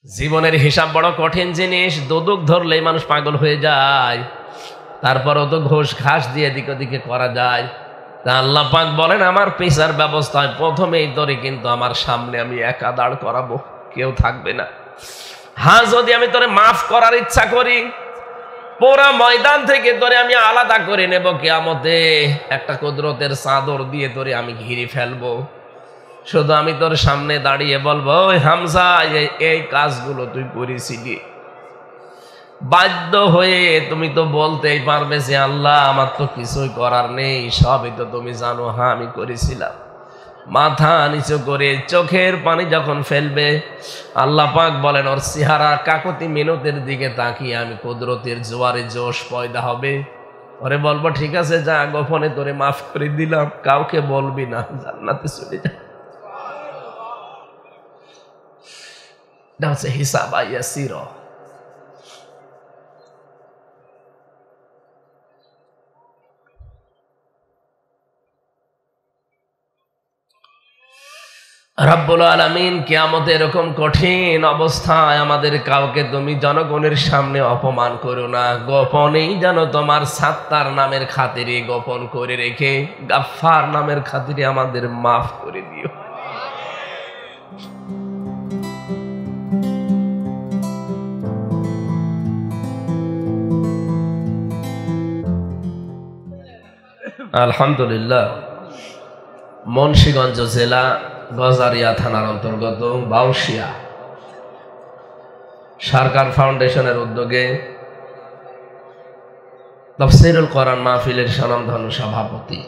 জীবনের হিসাব বড় কঠিন জিনিস। দোদক ধরলেই মানুষ পাগল হয়ে যায়, তারপরও তো ঘোষ ঘাস দিয়ে এদিক ওদিকে করা যায়। তা আল্লাহ পাক বলেন আমার পেশার ব্যবস্থায় প্রথমেই তোরে কিন্তু আমার সামনে আমি একা দাঁড় করাবো, কেউ থাকবে না। হ্যাঁ, যদি আমি তোরে মাফ করার ইচ্ছা করি, পুরা ময়দান থেকে তোরে আমি আলাদা করে নেব, কিয়ামতে একটা কুদরতের চাদর দিয়ে তোরে আমি ঘিরে ফেলবো। শুধু আমি তোর সামনে দাঁড়িয়ে বলবো, ওই হামজা এই কাজগুলো তুই করেছিলি। বাধ্য হয়ে তুমি তো বলতেই পারবে যে আল্লাহ আমার তো কিছুই করার নেই, সবই তো তুমি জানো, হ্যাঁ আমি করেছিলাম। মাথা নিচু করে চোখের পানি যখন ফেলবে, আল্লাহ পাক বলেন ওর চেহারা কাকতি মিনতের দিকে তাকিয়ে আমি কুদরতের জোয়ারে জোশ পয়দা হবে। ওরে বলবো ঠিক আছে যা, গোপনে তোরে মাফ করে দিলাম, কাউকে বলবি না, জান্নাতে চলে যা। এটা হচ্ছে হিসাব ইয়াসির। রব্বুল আলামিন কিয়ামতে এরকম কঠিন অবস্থায় আমাদের কাউকে তুমি জনগণের সামনে অপমান করো না, গোপনেই যেন তোমার সাত্তার নামের খাতিরে গোপন করে রেখে গাফফার নামের খাতিরে আমাদের মাফ করে দিও। আলহামদুলিল্লাহ, মুন্সিগঞ্জ জেলা গজারিয়া থানার অন্তর্গত বাউশিয়া সরকার ফাউন্ডেশনের উদ্যোগে তাফসীরুল কোরআন মাহফিলের স্বনামধন্য সভাপতি,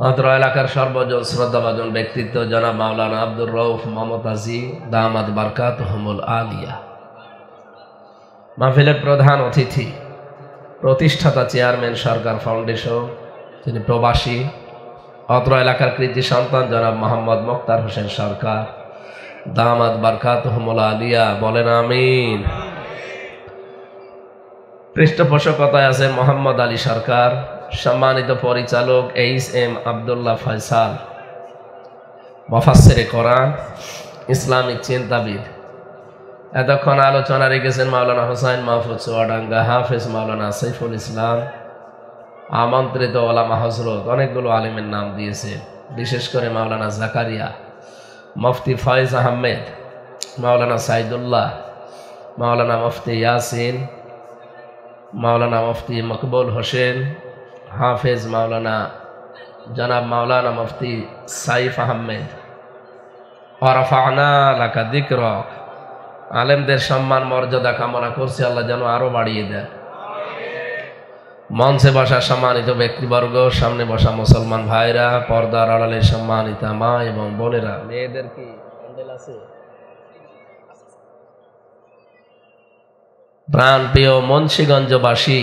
অত্র এলাকার সর্বজন শ্রদ্ধাভাজন ব্যক্তিত্ব জনাব মাওলানা আব্দুর রউফ মমতাজি দামাত বারকাতুহুমুল আলিয়া, মাহফিলের প্রধান অতিথি প্রতিষ্ঠাতা চেয়ারম্যান সরকার ফাউন্ডেশন, তিনি প্রবাসী, অত্র এলাকার কৃতি সন্তান জনাব মোহাম্মদ মুখতার হোসেন সরকার দামাত বারকাতুহুমুল আলিয়া, বলেন আমিন। পৃষ্ঠপোষকতায় আছেন মোহাম্মদ আলী সরকার, সম্মানিত পরিচালক এইচ.এম. আব্দুল্লাহ ফয়সাল, মুফাসসিরে কোরআন, ইসলামিক চিন্তাবিদ। এতক্ষণ আলোচনা রেখেছেন মাওলানা হোসাইন মাহফুজ চুয়াডাঙ্গা, হাফেজ মাওলানা সাইফুল ইসলাম, আমন্ত্রিত ওলামা হযরত, অনেকগুলো আলিমের নাম দিয়েছে, বিশেষ করে মাওলানা জাকারিয়া, মুফতি ফয়েজ আহমেদ, মাওলানা সাইদুল্লাহ, মাওলানা মুফতি ইয়াসিন, মাওলানা মুফতি মকবুল হোসেন, হাফেজ মাওলানা জনাব মাওলানা মুফতি সাইফ আহমেদ, ওয়া রাফা'না লাকা যিকরাক। আলেমদের সম্মান মর্যাদা কামনা করছি আল্লাহ যেন আরো বাড়িয়ে দেয়। মঞ্চে বসা সম্মানিত ব্যক্তিবর্গ, সামনে বসা মুসলমান ভাইরা, পর্দার আড়ালে সম্মানিতা মা এবং বোনেরা, মেয়েদের কি প্যান্ডেল আছে? প্রাণপ্রিয় মুন্সিগঞ্জবাসী,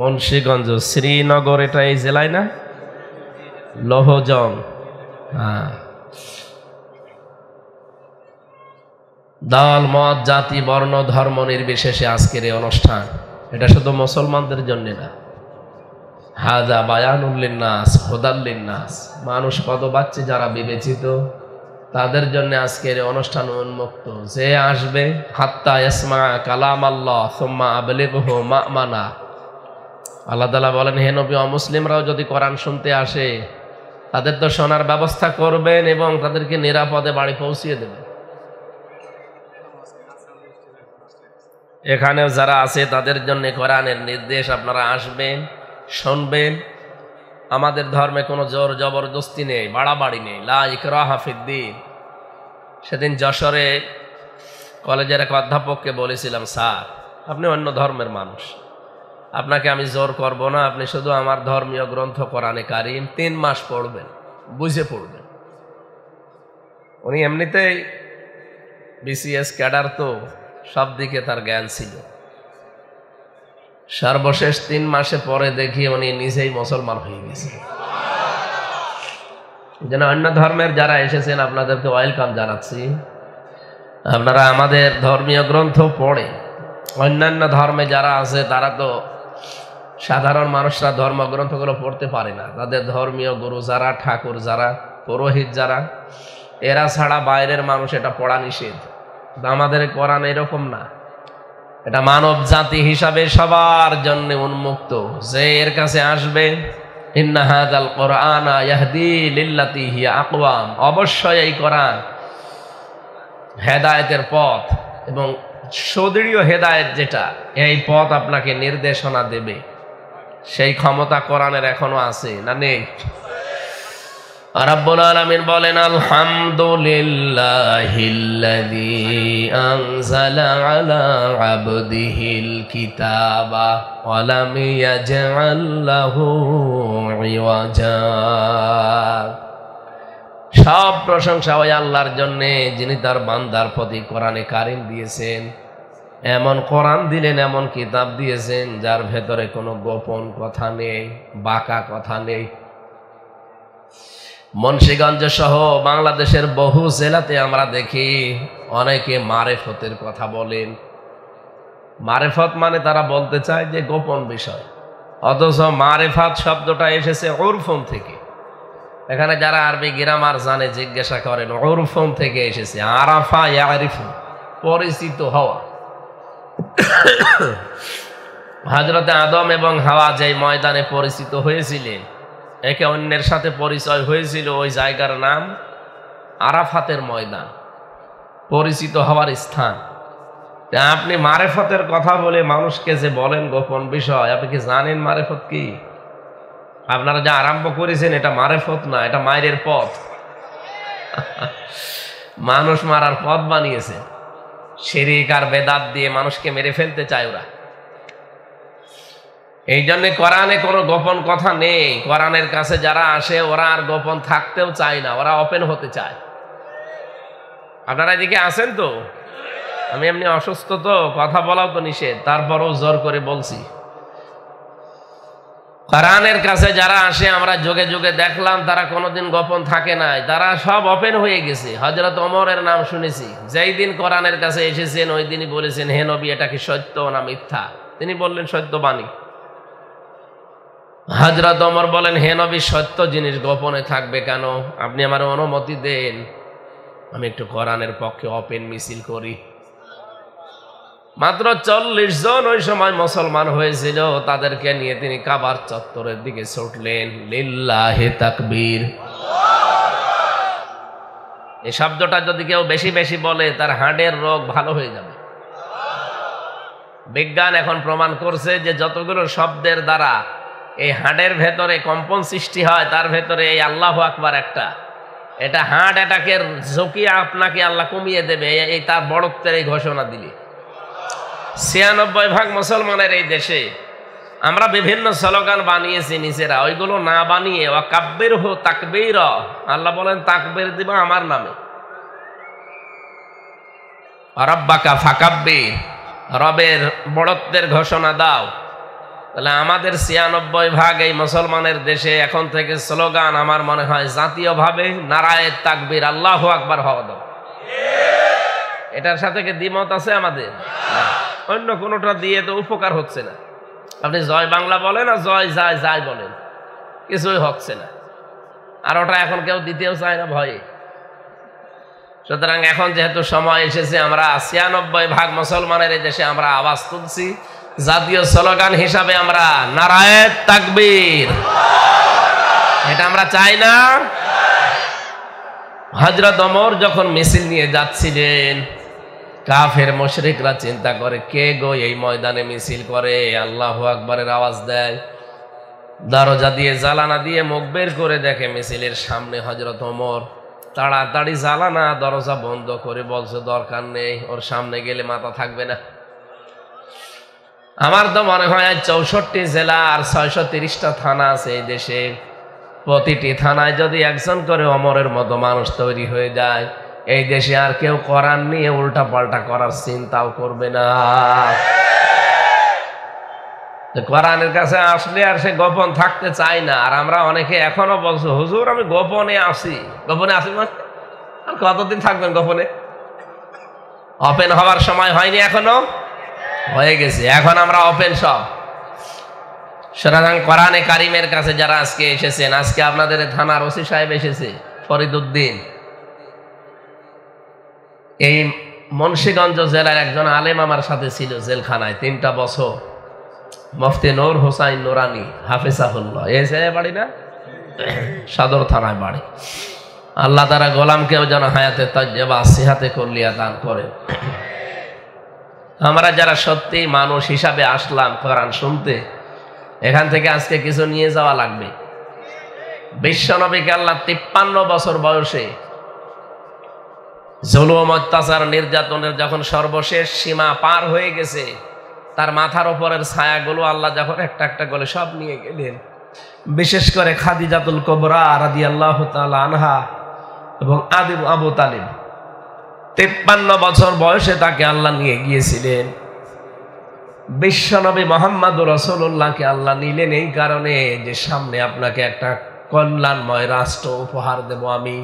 মুন্সিগঞ্জ শ্রীনগর, এটা এই জেলায় না? লৌহজং, হ্যাঁ। দল মত জাতি বর্ণ ধর্ম নির্বিশেষে আজকের এই অনুষ্ঠান, এটা শুধু মুসলমানদের জন্য না, হাযা বায়ানুল লিন্নাস হুদাল লিন্নাস, মানুষ পদবাচ্চী যারা বিবেচিত তাদের জন্য আজকের অনুষ্ঠান উন্মুক্ত। যে আসবে হাত্তা ইয়াসমা কালাম আল্লাহ সুম্মা আবলিগহু মা'মানা, আল্লাহ তাআলা বলেন হে নবী, অমুসলিমরাও যদি কোরআন শুনতে আসে তাদের তো শোনার ব্যবস্থা করবেন এবং তাদেরকে নিরাপদে বাড়ি পৌঁছিয়ে দেবেন। এখানেও যারা আছে তাদের জন্য কোরআনের নির্দেশ, আপনারা আসবেন, শুনবেন। আমাদের ধর্মে কোনো জোর জবরদস্তি নেই, বাড়াবাড়ি নেই, লা ইকরাহা ফিদ্দীন। সেদিন যশোরে কলেজের এক অধ্যাপককে বলেছিলাম, স্যার আপনি অন্য ধর্মের মানুষ, আপনাকে আমি জোর করব না, আপনি শুধু আমার ধর্মীয় গ্রন্থ কোরআনে কারিম 3 মাস পড়বেন, বুঝে পড়বেন। উনি এমনিতেই বিসিএস ক্যাডার, তো সব দিকে তার জ্ঞান ছিল। সর্বশেষ 3 মাসে পরে দেখি উনি নিজেই মুসলমান হয়ে গেছে। যেন অন্য ধর্মের যারা এসেছেন আপনাদেরকে ওয়েলকাম জানাচ্ছি। আপনারা আমাদের ধর্মীয় গ্রন্থ পড়ে, অন্যান্য ধর্মে যারা আছে তারা তো সাধারণ মানুষরা ধর্মগ্রন্থগুলো পড়তে পারে না, তাদের ধর্মীয় গুরু যারা, ঠাকুর যারা, পুরোহিত যারা, এরা ছাড়া বাইরের মানুষ এটা পড়া নিষেধ। আমাদের কোরআন এরকম না, এটা মানব জাতি হিসাবে সবার জন্য উন্মুক্ত। যে এর কাছে আসবে, ইন্না হাযাল কুরআনা ইয়াহদি লিল্লাতী হিয়া আকওয়াম, অবশ্যই এই কোরআন হেদায়েতের পথ এবং সুদৃঢ় হেদায়েত, যেটা এই পথ আপনাকে নির্দেশনা দেবে, সেই ক্ষমতা কোরআনের এখনো আছে না নেই? রাব্বুল আলামিন বলেন, আলহামদুলিল্লাহিল্লাযী আনজালা আলা আবদিহিল কিতাবা ওয়া লাম ইয়াজআল লাহু ইওয়াজা। সব প্রশংসা ওই আল্লাহর জন্য, যিনি তার বান্দার প্রতি কোরআনে কারীম দিয়েছেন। এমন কোরআন দিলেন, এমন কিতাব দিয়েছেন যার ভেতরে কোনো গোপন কথা নেই, বাঁকা কথা নেই। মুন্সিগঞ্জ সহ বাংলাদেশের বহু জেলাতে আমরা দেখি অনেকে মারেফতের কথা বলেন। মারেফত মানে তারা বলতে চায় যে গোপন বিষয়, অথচ মারেফাত শব্দটা এসেছে উরফুন থেকে। এখানে যারা আরবি গ্রামার জানে জিজ্ঞাসা করেন, উরফুন থেকে এসেছে, আরাফা ইয়ারিফু, পরিচিত হওয়া। হযরতে আদম এবং হাওয়া যেই ময়দানে পরিচিত হয়েছিলেন, একে অন্যের সাথে পরিচয় হয়েছিল, ওই জায়গার নাম আরাফাতের ময়দান, পরিচিত হওয়ার স্থান। আপনি মারেফতের কথা বলে মানুষকে যে বলেন গোপন বিষয়, আপনি কি জানেন মারেফত কি? আপনারা যা আরম্ভ করেছেন এটা মারেফত না, এটা মায়ের পথ। মানুষ মারার পথ বানিয়েছে, শিরিক আর বেদাত দিয়ে মানুষকে মেরে ফেলতে চায় ওরা। এই জন্য কোরআনে কোনো গোপন কথা নেই। কোরআনের কাছে যারা আসে ওরা আর গোপন থাকতেও চায় না, ওরা ওপেন হতে চায়। আপনারা এদিকে আসেন তো? আমি এমনি অসুস্থ তো, কথা বলাও তো নিষেধ, তারপরও জোর করে বলছি। কোরআনের কাছে যারা আসে আমরা যুগে যুগে দেখলাম তারা কোনোদিন গোপন থাকে নাই, তারা সব ওপেন হয়ে গেছে। হযরত ওমরের নাম শুনেছি, যেই দিন কোরআনের কাছে এসেছেন ওই দিনই বলেছেন, হে নবী, এটা কি সত্য না মিথ্যা? তিনি বললেন সত্যবাণী। হযরত ওমর বলেন, হে নবী, সত্য জিনিস গোপনে থাকবে কেন? আপনি আমার অনুমতি দেন, আমি একটু কোরআনের পক্ষে ওপেন মিছিল করি। মাত্র 40 জন ওই সময় মুসলমান হয়েছিল, তাদেরকে নিয়ে তিনি কাবার চত্বরের দিকে ছুটলেন। লিল্লাহি তাকবীর। এই শব্দটা যদি কেউ বেশি বেশি বলে তার হার্টের রোগ ভালো হয়ে যাবে। বিজ্ঞান এখন প্রমাণ করছে যে যতগুলো শব্দের দ্বারা এই হার্টের ভেতরে কম্পন সৃষ্টি হয়, তার ভেতরে এই আল্লাহু আকবার একটা, এটা হার্ট অ্যাটাকের ঝুঁকি আপনাকে আল্লাহ কমিয়ে দেবে, এই তার বড়ত্বের এই ঘোষণা দিলে। 96% মুসলমানের এই দেশে আমরা বিভিন্ন স্লোগান বানিয়েছি নিজেরা, ওইগুলো না বানিয়ে ওয়াকাব্বির হু তাকবীর, আল্লাহ বলেন তাকবীর দিবা আমার নামে। রাব্বাকা ফাকাব্বির, রবের বড়ত্বের ঘোষণা দাও। তাহলে আমাদের 96% এই মুসলমানের দেশে এখন থেকে স্লোগান আমার মনে হয় জাতীয়ভাবে নারায়ে তাকবীর, আল্লাহু আকবার হওয়া দাও। এটার সাথে কি দ্বিমত আছে আমাদের? অন্য কোনোটা দিয়ে তো উপকার হচ্ছে না। আপনি জয় বাংলা বলেন আর জয় যায় যায় বলেন, কিছুই হচ্ছে না। আর ওটা এখন কেউ দিতেও চায় না ভয়ে। সুতরাং এখন যেহেতু সময় এসেছে, আমরা 96% মুসলমানের এই দেশে আমরা আওয়াজ তুলছি, জাতীয় স্লোগান হিসাবে আমরা নারায়ে তাকবীর, এটা আমরা চাই না। হযরত ওমর যখন মিছিল নিয়ে যাচ্ছিলেন, কাফের মুশরিকরা চিন্তা করে, কে গো এই ময়দানে মিছিল করে আল্লাহু আকবারের আওয়াজ দেয়। দরজা দিয়ে জালানা দিয়ে মুখ বের করে দেখে মিছিলের সামনে হযরত ওমর। তাড়াতাড়ি জালানা দরজা বন্ধ করে বলছে, দরকার নেই, ওর সামনে গেলে মাথা থাকবে না। আমার তো মনে হয় 64 জেলা আর 630টা থানা আছে এই দেশে। প্রতিটি থানায় যদি একজন করে ওমরের মতো মানুষ তৈরি হয়ে যায়, এই দেশে আর কেউ কোরআন নিয়ে উল্টা পাল্টা করার চিন্তাও করবে না। কোরআনের কাছে আসলে আর সে গোপন থাকতে চায় না। আর আমরা অনেকে এখনো বলছো, হুজুর আমি গোপনে আসি। গোপনে আসি মানে আর কতদিন থাকবেন গোপনে? ওপেন হওয়ার সময় হয়নি, এখনো হয়ে গেছে। এখন আমরা ওপেন সব। সুতরাং কোরআনে কারিমের কাছে যারা আজকে এসেছেন, আজকে আপনাদের থানার ওসি সাহেব এসেছে, ফরিদউদ্দিন, এই মুন্সিগঞ্জ জেলার একজন আলেম আমার সাথে ছিল জেলখানায় 3টা বছর, মুফতি নূর হোসাইন নুরানি হাফিজাহুল্লাহ। এই জায়গায় বাড়ি না, সদর থানায় বাড়ি। আল্লাহ তারা গোলামকেও যেন হায়াতে তাজ্জেবা সিহাতে কুল্লিয়া দান করেন। আমরা যারা সত্যি মানুষ হিসাবে আসলাম কোরআন শুনতে, এখান থেকে আজকে কিছু নিয়ে যাওয়া লাগবে। বিশ্বনবীকে আল্লাহ 53 বছর বয়সে জুলুম, অত্যাচার, নির্যাতনের যখন সর্বশেষ সীমা পার হয়ে গেছে, তার মাথার উপরের ছায়াগুলো আল্লাহ যখন একটা একটা করে সব নিয়ে গেলেন, বিশেষ করে খাদিজাতুল কুবরা রাদিয়াল্লাহু তাআলা আনহা এবং আবু তালিব 53 বছর বয়সে তাকে আল্লাহ নিয়ে গিয়েছিলেন। বিশ্বনবী মুহাম্মদুর রাসূলুল্লাহকে আল্লাহ নিলেন এই কারণে যে সামনে আপনাকে একটা কল্যাণময় রাষ্ট্র উপহার দেব আমি।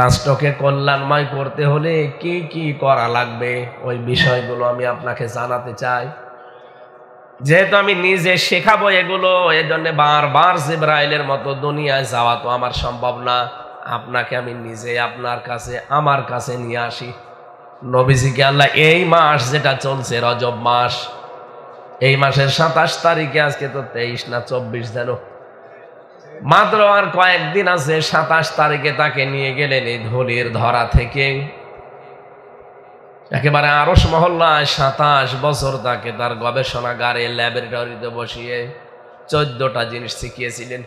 রাষ্ট্রকে কল্যাণময় করতে হলে কি কি করা লাগবে ওই বিষয়গুলো আমি আপনাকে জানাতে চাই। যেহেতু আমি নিজে শেখাবো এগুলো, এজন্য বারবার জিবরাইলের মতো দুনিয়ায় যাওয়া তো আমার সম্ভব না। আপনাকে আমি নিজে আপনার কাছে, আমার কাছে নিয়ে আসি। নবীজিকে আল্লাহ এই মাস যেটা চলছে রজব মাস, এই মাসের 27 তারিখে, আজকে তো 23 না 24 যেন, মাত্র আর কয়েকদিন আছে, 27 তারিখে তাকে নিয়ে গেলেন এই ধুলির ধরা থেকে একেবারে আরশ মহল্লায়। 27 বছর তাকে তার গবেষণাগারে ল্যাবরেটরিতে বসিয়ে 14টা জিনিস শিখিয়েছিলেন।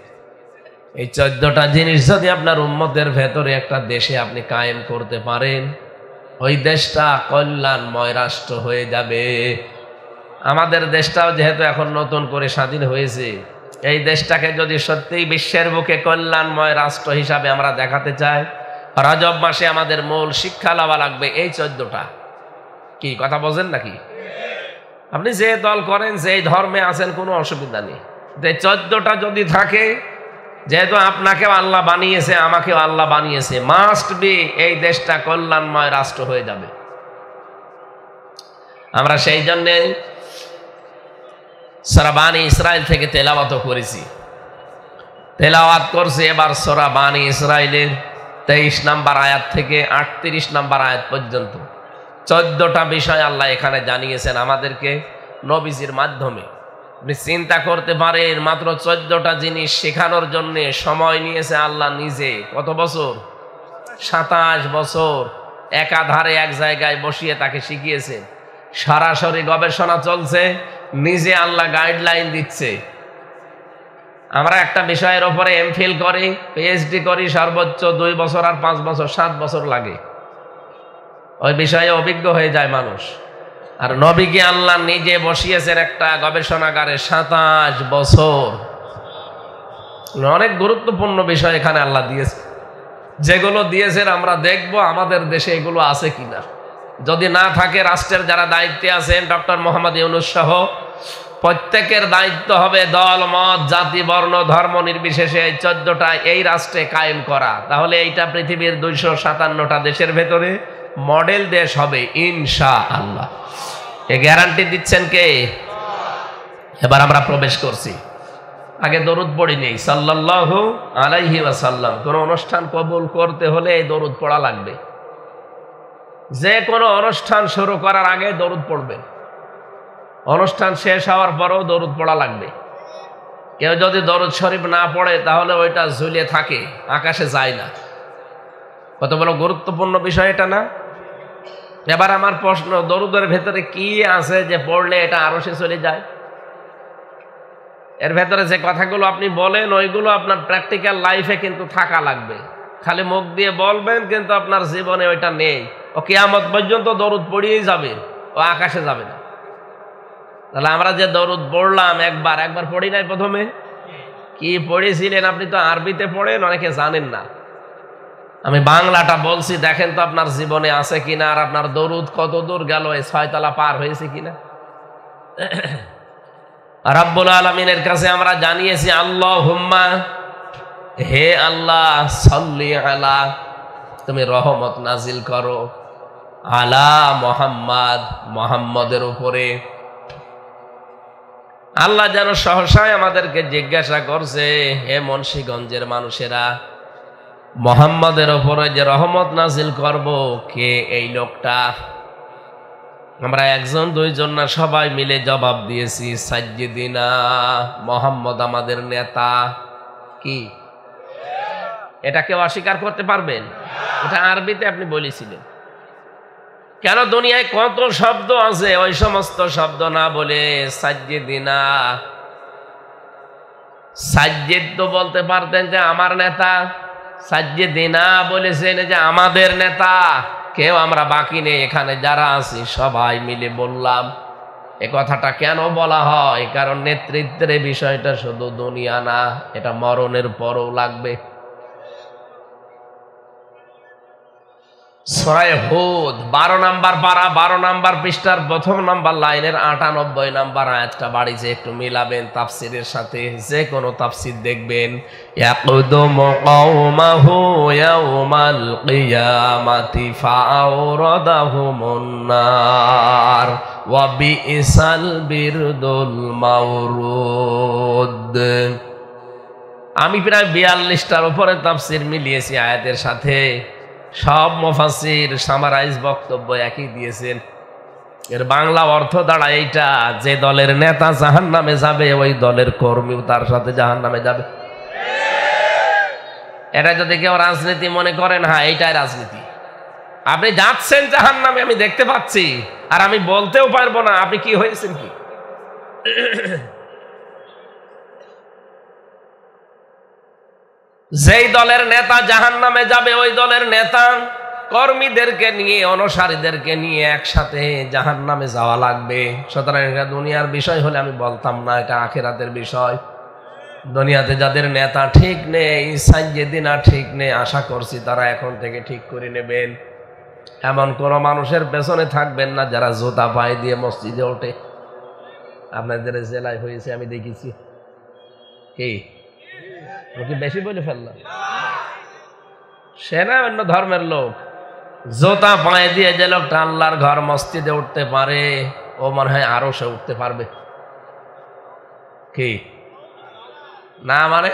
এই 14টা জিনিস যদি আপনার উম্মতের ভেতরে একটা দেশে আপনি কায়েম করতে পারেন, ওই দেশটা কল্যাণময় রাষ্ট্র হয়ে যাবে। আমাদের দেশটাও যেহেতু এখন নতুন করে স্বাধীন হয়েছে, এই দেশটাকে যদি সত্যিই বিশ্বের বুকে কল্যাণময় রাষ্ট্র হিসাবে আমরা দেখাতে চাই, রজব মাসে আমাদের মূল শিক্ষা লওয়া লাগবে এই 14টা। কি কথা বলেন নাকি? আপনি যে দল করেন, যে ধর্মে আছেন, কোনো অসুবিধা নেই। 14টা যদি থাকে, যেহেতু আপনাকেও আল্লাহ বানিয়েছে, আমাকেও আল্লাহ বানিয়েছে, মাস্ট বি এই দেশটা কল্যাণময় রাষ্ট্র হয়ে যাবে। আমরা সেই জন্যে সূরা বানী ইসরাইল থেকে তেলাওয়াত করেছি, তেলাওয়াত করছি এবার সূরা বানী ইসরাইলের 23 নম্বর আয়াত থেকে 38 নম্বর আয়াত পর্যন্ত 14টা বিষয় আল্লাহ এখানে জানিয়েছেন আমাদেরকে নবীজির মাধ্যমে। আপনি চিন্তা করতে পারেন, মাত্র 14টা জিনিস শেখানোর জন্য সময় নিয়েছে আল্লাহ নিজে। কত বছর? 27 বছর একাধারে এক জায়গায় বসিয়ে তাকে শিখিয়েছে। সরাসরি গবেষণা চলছে, নিজে আল্লাহ গাইডলাইন দিচ্ছে। আমরা একটা বিষয়ের উপরে এমফিল করি, পিএইচডি করি, সর্বোচ্চ 2 বছর আর 5 বছর 7 বছর লাগে, ওই বিষয়ে অভিজ্ঞ হয়ে যায় মানুষ। আর নবীকে আল্লাহ নিজে বসিয়েছেন একটা গবেষণাগারে 27 বছর। অনেক গুরুত্বপূর্ণ বিষয় এখানে আল্লাহ দিয়েছে, যেগুলো দিয়েছেন আমরা দেখব আমাদের দেশে এগুলো আছে কিনা। যদি না থাকে, রাষ্ট্রের যারা দায়িত্বে আছেন, ডক্টর মোহাম্মদ ইউনূস সহ প্রত্যেকের দায়িত্ব হবে দল, মত, জাতি, বর্ণ, ধর্ম নির্বিশেষে এই 14টা এই রাষ্ট্রে কায়েম করা। তাহলে এইটা পৃথিবীর 257টা দেশের ভেতরে মডেল দেশ হবে ইনশাআল্লাহ। এ গ্যারান্টি দিচ্ছেন কে? এবার আমরা প্রবেশ করছি। আগে দরুদ পড়ি নেই সাল্লাল্লাহু আলাইহি ওয়াসাল্লাম। কোন অনুষ্ঠান কবুল করতে হলে এই দরুদ পড়া লাগবে। যে কোনো অনুষ্ঠান শুরু করার আগে দরুদ পড়বেন, অনুষ্ঠান শেষ হওয়ার পরেও দরুদ পড়া লাগবে। কেউ যদি দরুদ শরীফ না পড়ে, তাহলে ওইটা ঝুলে থাকে, আকাশে যায় না। কত বড় গুরুত্বপূর্ণ বিষয় এটা না? এবার আমার প্রশ্ন, দরুদের ভেতরে কি আছে যে পড়লে এটা আরশে চলে যায়? এর ভেতরে যে কথাগুলো আপনি বলেন, ওইগুলো আপনার প্র্যাকটিক্যাল লাইফে কিন্তু থাকা লাগবে। খালি মুখ দিয়ে বলবেন, কিন্তু আপনার জীবনে ওইটা নেই। ও কিয়ামত পর্যন্ত দরুদ পড়িয়েই যাবে, ও আকাশে যাবে না। তাহলে আমরা যে দরুদ পড়লাম, একবার পড়ি নাই? প্রথমে কি পড়েছিলেন? আপনি তো আরবিতে পড়েন, অনেকে জানেন না। আমি বাংলাটা বলছি, দেখেন তো আপনার জীবনে আছে কিনা, আর আপনার দরুদ কত দূর গেল, এই 6 তলা পার হয়েছে কিনা। রাব্বুল আলামিনের কাছে আমরা জানিয়েছি, আল্লাহুম্মা, হে আল্লাহ, সাল্লি আলা, তুমি রহমত নাজিল করো, আলা মুহাম্মদ, মুহাম্মদের উপরে। আল্লাহ যেন সহসায় আমাদেরকে জিজ্ঞাসা করছে, হে মুন্সিগঞ্জের মানুষেরা, মুহাম্মাদের উপরে যে রহমত নাজিল করব কে এই লোকটা? আমরা একজন দুইজন না, সবাই মিলে জবাব দিয়েছি সাজ্জিদিনা, মুহাম্মদ আমাদের নেতা। কি এটা কেউ অস্বীকার করতে পারবেন? এটা আরবিতে আপনি বলেছিলেন। কেন দুনিয়ায় কত শব্দ আছে, ওই সমস্ত শব্দ না বলে সাজ্জিদিনা, সাজ্জিদ তো বলতে পারতেন যে আমার নেতা, সাজ্জিদিনা বলেছেন যে আমাদের নেতা। কেউ আমরা বাকি নেই, এখানে যারা আছি সবাই মিলে বললাম। এ কথাটা কেন বলা হয়? কারণ নেতৃত্বের বিষয়টা শুধু দুনিয়া না, এটা মরণের পরও লাগবে। সূরা হুদ 12 নাম্বার পারা 12 নাম্বার পৃষ্ঠার প্রথম নাম্বার লাইনের 98 নাম্বার আয়াতটা বাড়িছে, একটু মিলাবেন তাফসীরের সাথে। যে কোনো তাফসীর দেখবেন, ইয়াকুদুমু কওমাহু ইয়াউমাল কিয়ামাতি ফাআওরাদাহুমুন নার ওয়া বিইসাল বিরদুল মাওরুদ। আমি প্রায় 42টার উপরে তাফসীর মিলিয়েছি আয়াতের সাথে। সব মুফাসসির সামারাইজ বক্তব্য একই দিয়েছেন। এর বাংলা অর্থ দাঁড়ায় এইটা, যে দলের নেতা জাহান্নামে যাবে ওই দলের কর্মীও তার সাথে জাহান্নামে যাবে। এটা যদি কেউ রাজনীতি মনে করেন, হ্যাঁ এইটাই রাজনীতি। আপনি যাচ্ছেন জাহান্নামে, আমি দেখতে পাচ্ছি, আর আমি বলতেও পারবো না আপনি কি হয়েছেন কি। যেই দলের নেতা জাহান্নামে যাবে ওই দলের নেতা কর্মীদেরকে নিয়ে, অনুসারীদেরকে নিয়ে একসাথে জাহান্নামে যাওয়া লাগবে। সুতরাং এটা দুনিয়ার বিষয় হলে আমি বলতাম না, এটা আখিরাতের বিষয়। দুনিয়াতে যাদের নেতা ঠিক নেই, সাজ্জিদিনা ঠিক নেই, আশা করছি তারা এখন থেকে ঠিক করে নেবেন। এমন কোন মানুষের পেছনে থাকবেন না যারা জুতা পায়ে দিয়ে মসজিদে ওঠে। আপনাদের জেলায় হয়েছে, আমি দেখেছি। কি বেশি বলে ফেললাম? সে না অন্য ধর্মের লোক, জুতা পায়ে দিয়ে যে লোকটা আল্লাহর ঘর মসজিদে উঠতে পারে, ও মনে হয় আরো সে উঠতে পারবে। কি না মানে?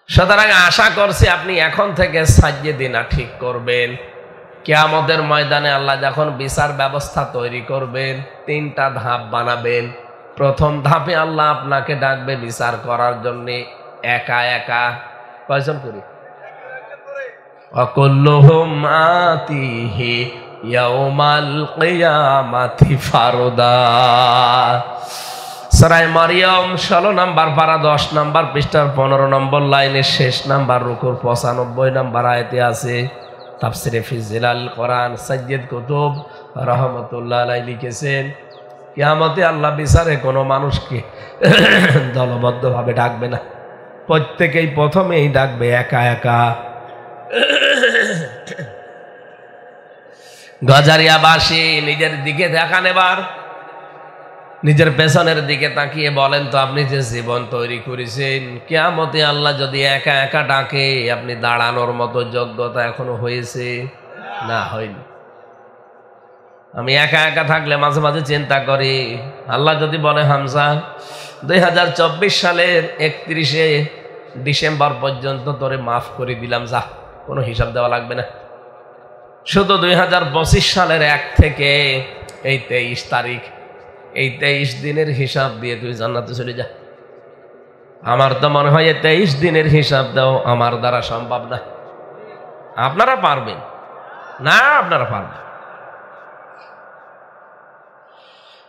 সুতরাং আশা করছি আপনি এখন থেকে সাজ্জিদিনা ঠিক করবেন। কিয়ামতের ময়দানে আল্লাহ যখন বিচার ব্যবস্থা তৈরি করবেন, 3টা ধাপ বানাবেন। প্রথম ধাপে আল্লাহ আপনাকে ডাকবে বিচার করার জন্য একা একা। কয়জন করি? অকুল্লুহুম আতিহি ইয়াউমাল কিয়ামাতি ফারদা। সূরা মারিয়াম 16 নাম্বার পারা 10 নাম্বার পৃষ্ঠার 15 নম্বর লাইনের শেষ নাম্বার রুকুর 95 নাম্বার আয়াতে আছে। তাফসিরে ফি জিলাল কোরআন সাইয়্যিদ কুতুব রাহমাতুল্লাহ আলাইহি লিখেছেন, কিয়ামতে আল্লাহ বিচারে কোনো মানুষকে দলবদ্ধভাবে ডাকবে না, প্রত্যেকেই প্রথমেই ডাকবে একা একা। গজারিয়াবাসী নিজের দিকে দেখান, এবার নিজের পেছনের দিকে তাকিয়ে বলেন তো, আপনি যে জীবন তৈরি করেছেন, কিয়ামতে আল্লাহ যদি একা একা ডাকে, আপনি দাঁড়ানোর মতো যোগ্যতা এখনো হয়েছে? না, হয়নি। আমি একা একা থাকলে মাঝে মাঝে চিন্তা করি, আল্লাহ যদি বলে হামজা 2024 সালের 31শে ডিসেম্বর পর্যন্ত তোরে মাফ করে দিলাম, যা, কোনো হিসাব দেওয়া লাগবে না, শুধু 2025 সালের 1 থেকে এই 23 তারিখ, এই 23 দিনের হিসাব দিয়ে তুই জান্নাতে চলে যা। আমার তো মনে হয় 23 দিনের হিসাব দাও আমার দ্বারা সম্ভব না। আপনারা পারবেন না? আপনারা পারবেন।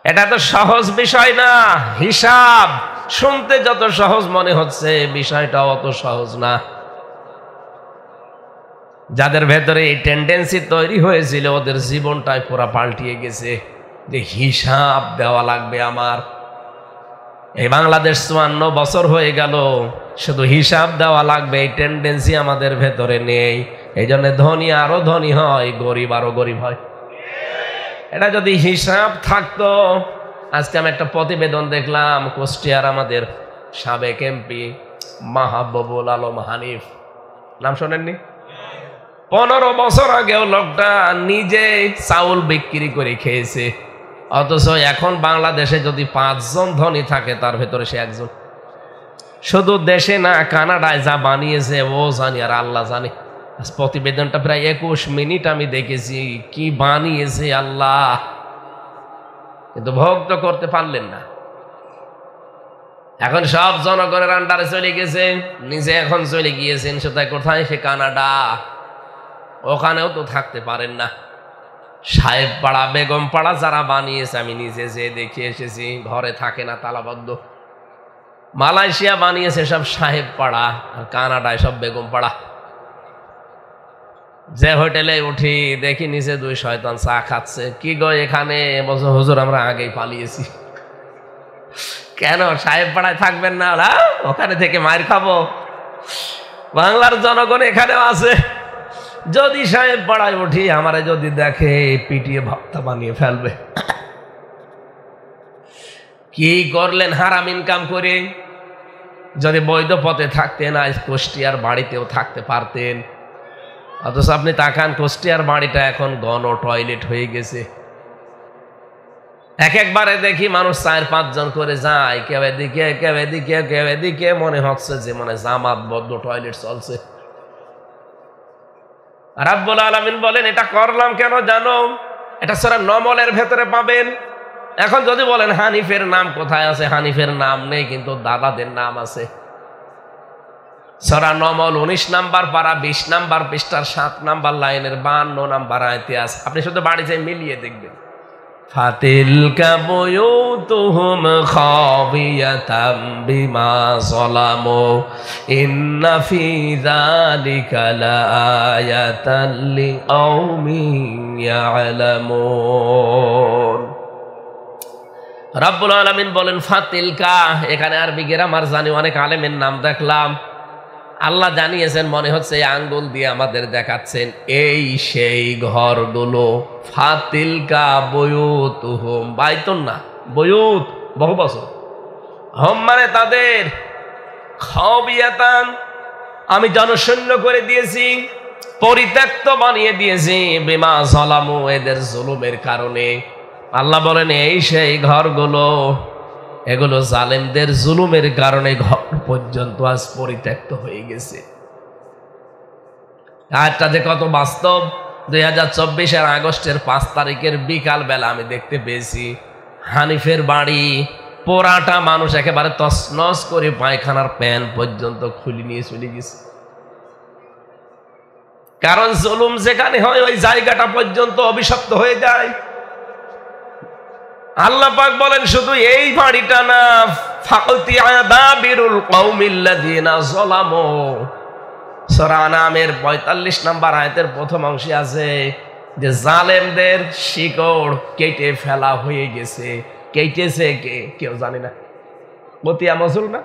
এটা তো সহজ বিষয় না। হিসাব শুনতে যত সহজ মনে হচ্ছে, বিষয়টা অত সহজ না। যাদের ভেতরে এই টেন্ডেন্সি তৈরি হয়েছিল, ওদের জীবনটাই পুরো পাল্টিয়ে গেছে, যে হিসাব দেওয়া লাগবে আমার। এই বাংলাদেশ 54 বছর হয়ে গেল, শুধু হিসাব দেওয়া লাগবে এই টেন্ডেন্সি আমাদের ভেতরে নেই। এই জন্য ধনী আরো ধনী হয়, গরিব আরো গরিব হয়। এটা যদি হিসাব থাকতো, আজকে আমি একটা প্রতিবেদন দেখলাম, কুষ্টিয়ার আমাদের সাবেক এমপি মাহবুবুল আলম হানিফ, নাম শোনেননি? 15 বছর আগেও লোকটা নিজে চাউল বিক্রি করে খেয়েছে, অথচ এখন বাংলাদেশে যদি 5 জন ধনী থাকে তার ভেতরে সে একজন। শুধু দেশে না, কানাডায় যা বানিয়েছে ও জানি আর আল্লাহ জানে। প্রতিবেদনটা প্রায় 21 মিনিট আমি দেখেছি, কি বানিয়েছে আল্লাহ, কিন্তু ভোগ তো করতে পারলেন না। এখন সব জনগণের আন্ডারে চলে গেছে, নিজে এখন চলে গিয়েছেন সেটা কোথায়? সে কানাডা। ওখানেও তো থাকতে পারেন না। সাহেব পাড়া, বেগম পাড়া যারা বানিয়েছে আমি নিজে যে দেখে এসেছি, ঘরে থাকে না, তালাবদ্ধ। মালয়েশিয়া বানিয়েছে সব সাহেব পাড়া, আর কানাডায় সব বেগম পাড়া। যে হোটেলে উঠি দেখি নিচে 2 শয়তান চা খাচ্ছে। কি গো এখানে? বলছে হুজুর আমরা আগেই পালিয়েছি। কেন সাহেব পাড়ায় থাকবেন না? ওরা ওখানে থেকে মার খাবো। বাংলার জনগণ এখানেও আছে। যদি সাহেব পাড়ায় উঠি, আমারে যদি দেখে পিটিয়ে ভক্তা বানিয়ে ফেলবে। কি করলেন হারাম ইনকাম করে? যদি বৈধ পথে থাকতেন আজ কুষ্টিয়ার বাড়িতেও থাকতে পারতেন। অথচ আপনি তাকান, কুষ্টিয়ার বাড়িটা এখন গণ টয়লেট হয়ে গেছে। একবারে দেখি মানুষ 4-5 জন করে যায়, কেউ এদিকে কেউ এদিকে কেউ এদিকে, মনে হচ্ছে যে মনে জামাতবদ্ধ টয়লেট চলছে। রাব্বুল আলামিন বলেন এটা করলাম কেন জানো? এটা সূরা নমলের ভেতরে পাবেন। এখন যদি বলেন হানিফের নাম কোথায় আছে? হানিফের নাম নেই, কিন্তু দাদাদের নাম আছে। সূরা নমল 19 নাম্বার পারা 20 নাম্বার পৃষ্ঠার 7 নাম্বার লাইনের 52 নাম্বার আয়াতে আছে। আপনি শুধু বাড়িতে মিলিয়ে দেখবেন। ফাতিলকা বুয়ুতুহুম খাবিয়াতাম বিমা যালামু ইন্না ফি যালিকা লাআয়াতাল লিকাউমিন ইয়ালামুন। রাব্বুল আলামিন বলেন ফাতিলকা, এখানে আরবি গ্রামার জানি অনেক আলেমের নাম দেখলাম। আল্লাহ জানিয়েছেন, মনে হচ্ছে এই আঙ্গুল দিয়ে আমাদের দেখাচ্ছেন, এই সেই ঘরগুলো। ফাতিলকা বুয়ুতুহুম, বাইতুন না, বুয়ুত বহু বছর, হোম মানে তাদের, খাবিয়াতান আমি জনশূন্য করে দিয়েছি, পরিত্যক্ত বানিয়ে দিয়েছি, বিমা যালামু এদের জুলুমের কারণে। আল্লাহ বলেন এই সেই ঘরগুলো, এগুলো জালেমদের জুলুমের কারণে ঘর পর্যন্ত আজ পরিত্যক্ত হয়ে গেছে। আজটা যে কত বাস্তব। 2024 আগস্টের 5 তারিখের বিকাল বেলা আমি দেখতে পেয়েছি হানিফের বাড়ি পোড়াটা মানুষ একেবারে তছনছ করে পায়খানার প্যান পর্যন্ত খুলে নিয়ে চলে গেছে। কারণ জুলুম যেখানে হয় ওই জায়গাটা পর্যন্ত অভিশপ্ত হয়ে যায়। আল্লাহ পাক বলেন শুধু এই বাড়িটা না, ফাকতি আযাবিরুল কওমিল্লাযিনা যালামু, সূরা আনামের 45 নম্বর আয়াতের প্রথম অংশে আছে যে জালেমদের শিকড় কেটে ফেলা হয়ে গেছে। কেটেছে কে? কেউ জানে না। মতিয়া মজুল না,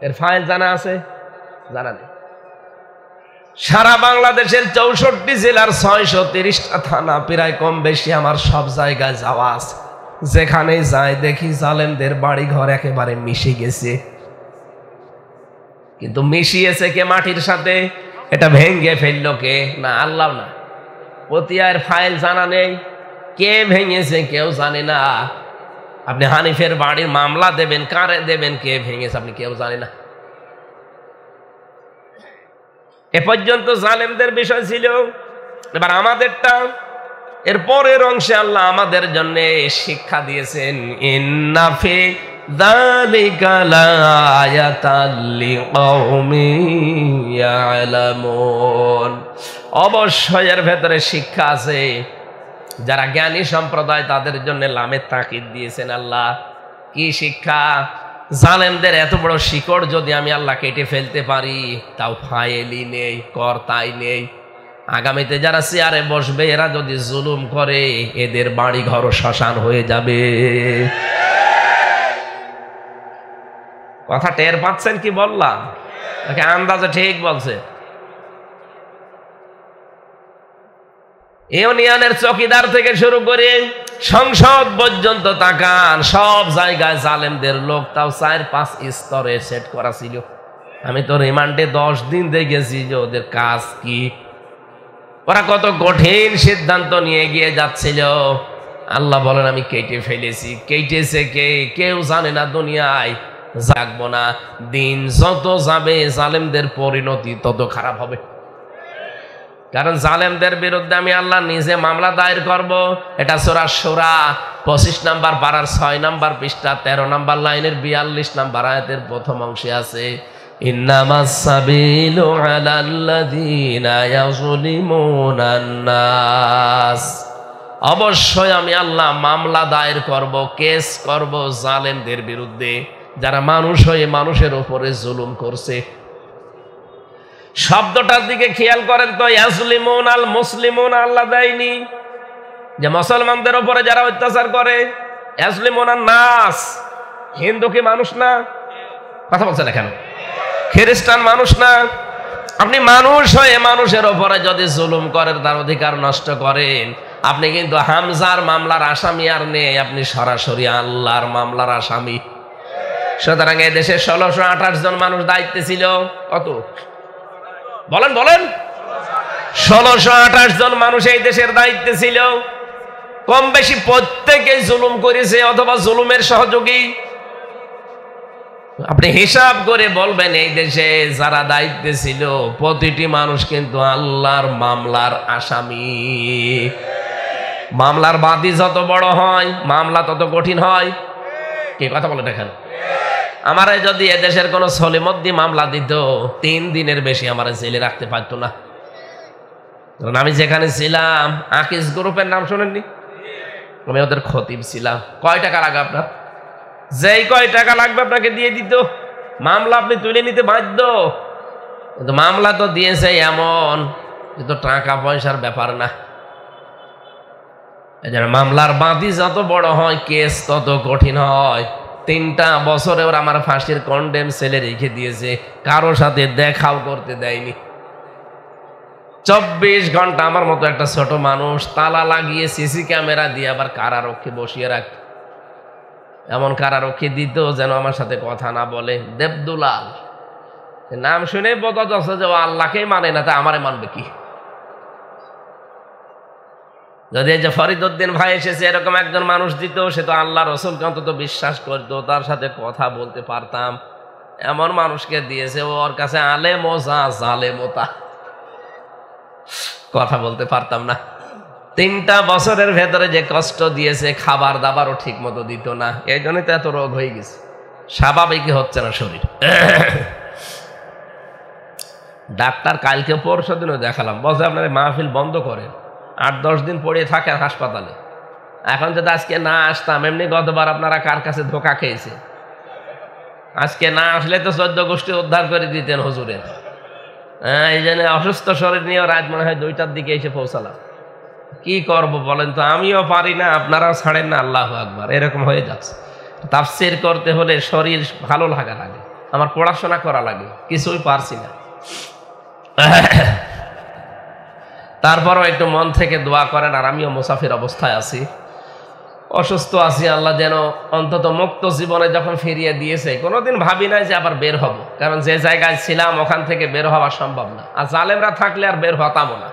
এর ফাইল জানা আছে? জানা নেই। সারা বাংলাদেশের 64 জেলার 630টা থানা, প্রায় কম বেশি আমার সব জায়গায় যাওয়া আছে। যেখানে যায় দেখি জালেমদের বাড়ি ঘর একেবারে মিশে গেছে। কিন্তু মিশিয়েছে কে মাটির সাথে? এটা ভেঙে ফেললো কে? না আল্লাহ না। পতিয়ার ফাইল জানা নেই, কে ভেঙেছে কেউ জানে না। আপনি হানিফের বাড়ির মামলা দেবেন, কারে দেবেন, কে ভেঙেছে আপনি কেউ জানে না। এ পর্যন্ত জালেমদের বিষয় ছিল। এবার আমাদেরটা, এর পরের অংশে আল্লাহ আমাদের জন্য শিক্ষা দিয়েছেন, ইন্না ফি যালিকা লাআয়াতাল লিকাউমিন ইয়ালামুন। অবশ্যই এর ভেতরে শিক্ষা আছে। যারা জ্ঞানী সম্প্রদায় তাদের জন্য লামের তাকিদ দিয়েছেন আল্লাহ। কি শিক্ষা? জালেমদের এত বড় শিকড় যদি আমি আল্লাহ কেটে ফেলতে পারি, তাও ফাইলই নেই, কর্তাই নেই। আগামীতে যারা চেয়ারে বসবে এরা যদি জুলুম করে, এদের বাড়ি ঘর শ্মশান হয়ে যাবে। কথা টের পাচ্ছেন কি বললাম? নাকি আন্দাজে ঠিক বলছে? ইউনিয়নের চৌকিদার থেকে শুরু করে সংসদ পর্যন্ত তাকান, সব জায়গায় জালেমদের লোক, তাও 4-5 স্তরে সেট করা ছিল। আমি তো রিমান্ডে 10 দিন দেখেছি যে ওদের কাজ কি, ওরা কত কঠিন সিদ্ধান্ত নিয়ে গিয়ে যাচ্ছিল। আল্লাহ বলেন আমি কেটে ফেলেছি। কেটেছে কে? কেউ জানে না দুনিয়ায়। জাগবো না। দিন যত যাবে জালেমদের পরিণতি তত খারাপ হবে। কারণ জালেমদের বিরুদ্ধে আমি আল্লাহ নিজে মামলা দায়ের করব। এটা সূরা শূরা 25 নম্বর পারার 6 নম্বর পৃষ্ঠা 13 নম্বর লাইনের 42 নম্বর আয়াতের প্রথম অংশে আছে, ইন্নামাস সাবিলু আলাল্লাযীনা ইয়াযলিমুনান নাস। অবশ্যই আমি আল্লাহ মামলা দায়ের করব, কেস করব জালেমদের বিরুদ্ধে, যারা মানুষ হয়ে মানুষের উপরে জুলুম করছে। শব্দটার দিকে খেয়াল করেন তো, ইয়াজলিমুন আল মুসলিমুন আল্লাহ দেয়নি যে মুসলমানদের উপরে যারা অত্যাচার করে। ইয়াজলিমুন আন নাস, হিন্দু কি মানুষ না? কথা বলছেন কেন? খ্রিস্টান মানুষ না? আপনি মানুষ হয়ে মানুষের উপরে যদি জুলুম করেন, তার অধিকার নষ্ট করেন, আপনি কিন্তু হামজার মামলার আসামি আর নেই, আপনি সরাসরি আল্লাহর মামলার আসামি। সুতরাং এই দেশে 1628 জন মানুষ দায়িত্বে ছিল। কত বলেন বলেন? 1628 জন মানুষ এই দেশের দায়িত্বে ছিল। কম বেশি প্রত্যেকেই জুলুম করেছে অথবা জুলুমের সহযোগী। আপনি হিসাব করে বলবেন, এই দেশে যারা দায়িত্বে ছিল প্রতিটি মানুষ কিন্তু আল্লাহর মামলার আসামি। মামলার বাদী যত বড় হয়, মামলা তত কঠিন হয়। কি কথা বলে দেখেন? আমারে যদি এদেশের কোন সলিমদ্দি মামলা দিত, 3 দিনের বেশি আমার জেলে রাখতে পারতো না। কারণ আমি যেখানে ছিলাম, আকিস গ্রুপের নাম শোনেননি? আমি ওদের খতিব ছিলাম। কয় টাকা লাগে আপনার? যেই কয় টাকা লাগবে আপনাকে দিয়ে দিত, মামলা আপনি তুলে নিতে বাধ্য। কিন্তু মামলা তো দিয়েছে এমন, কিন্তু টাকা পয়সার ব্যাপার না। মামলার বাদী যত বড় হয়, কেস তত কঠিন হয়। 3টা বছরে ওরা আমার ফাঁসির কন্ডেম সেলে রেখে দিয়েছে, কারো সাথে দেখাও করতে দেয়নি। 24 ঘন্টা আমার মতো একটা ছোট মানুষ তালা লাগিয়ে সিসি ক্যামেরা দিয়ে আবার কারারক্ষী বসিয়ে রাখত। এমন কারারক্ষী দিত যেন আমার সাথে কথা না বলে। দেবদুলাল নাম শুনে বোঝা যাচ্ছে যে ও আল্লাহকেই মানে না, তা আমারে মানবে কি? যদি এই যে ফরিদউদ্দিন ভাই এসেছে, এরকম একজন মানুষ দিত, সে তো আল্লাহ রসুলকে অন্তত বিশ্বাস করতো, তার সাথে কথা বলতে পারতাম। এমন মানুষকে দিয়েছে, ওর কাছে আলেম ও যা জালেমতা, কথা বলতে পারতাম না। 3টা বছরের ভেতরে যে কষ্ট দিয়েছে, খাবার দাবারও ঠিক মতো দিত না। এই জন্যই তো এত রোগ হয়ে গেছে, স্বাভাবিকই হচ্ছে না শরীর। ডাক্তার কালকে পরশু দিনও দেখালাম, বলছে আপনার মাহফিল বন্ধ করেন, 8-10 দিন পড়িয়ে থাকে হাসপাতালে। এখন যদি আজকে না আসতাম, এমনি গতবার আপনারা কার কাছে ধোকা খেয়েছে, আজকে না আসলে তো 14 গোষ্ঠী উদ্ধার করে দিতেন হুজুরের। হ্যাঁ, এই জন্য অসুস্থ শরীর নিয়ে রাত মনে হয় 2টার দিকে এসে পৌঁছালাম। কি করব বলেন তো? আমিও পারি না, আপনারাও ছাড়েন না। আল্লাহু আকবার, এরকম হয়ে যাচ্ছে। তাফসীর করতে হলে শরীর ভালো লাগা লাগে, আমার পড়াশোনা করা লাগে, কিছুই পারছি না। তারপরও একটু মন থেকে দোয়া করেন। আর আমিও মুসাফির অবস্থায় আছি, অসুস্থ আছি। আল্লাহ যেন অন্তত মুক্ত জীবনে যখন ফিরিয়ে দিয়েছে, কোনোদিন ভাবি নাই যে আবার বের হব, কারণ যে জায়গায় ছিলাম ওখান থেকে বের হওয়া সম্ভব না। আর জালেমরা থাকলে আর বের হতামও না।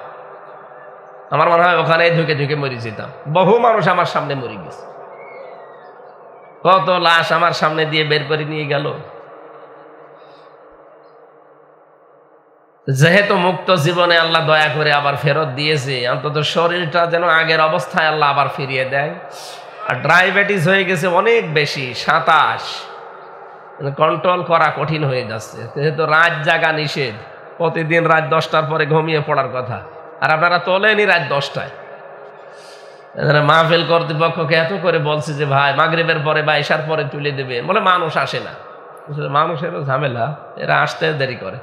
আমার মনে হয় ওখানে ঢুকে ঢুকে মরে যেতাম। বহু মানুষ আমার সামনে মরে গেছে, কত লাশ আমার সামনে দিয়ে বের করে নিয়ে গেল। যেহেতু মুক্ত জীবনে আল্লাহ দয়া করে আবার ফেরত দিয়েছে, অন্তত শরীরটা যেন আগের অবস্থায় আল্লাহ আবার ফিরিয়ে দেয়। আর ডায়াবেটিস হয়ে গেছে অনেক বেশি, 27, কন্ট্রোল করা কঠিন হয়ে যাচ্ছে। যেহেতু রাত জাগা নিষেধ, প্রতিদিন রাত 10টার পরে ঘুমিয়ে পড়ার কথা, আর আপনারা তোলেনি রাত 10টায়। মাহফিল কর্তৃপক্ষকে এত করে বলছে যে ভাই মাগরিবের পরে বা ইশার পরে তুলে দেবে, বলে মানুষ আসে না। মানুষেরও ঝামেলা, এরা আসতে দেরি করে।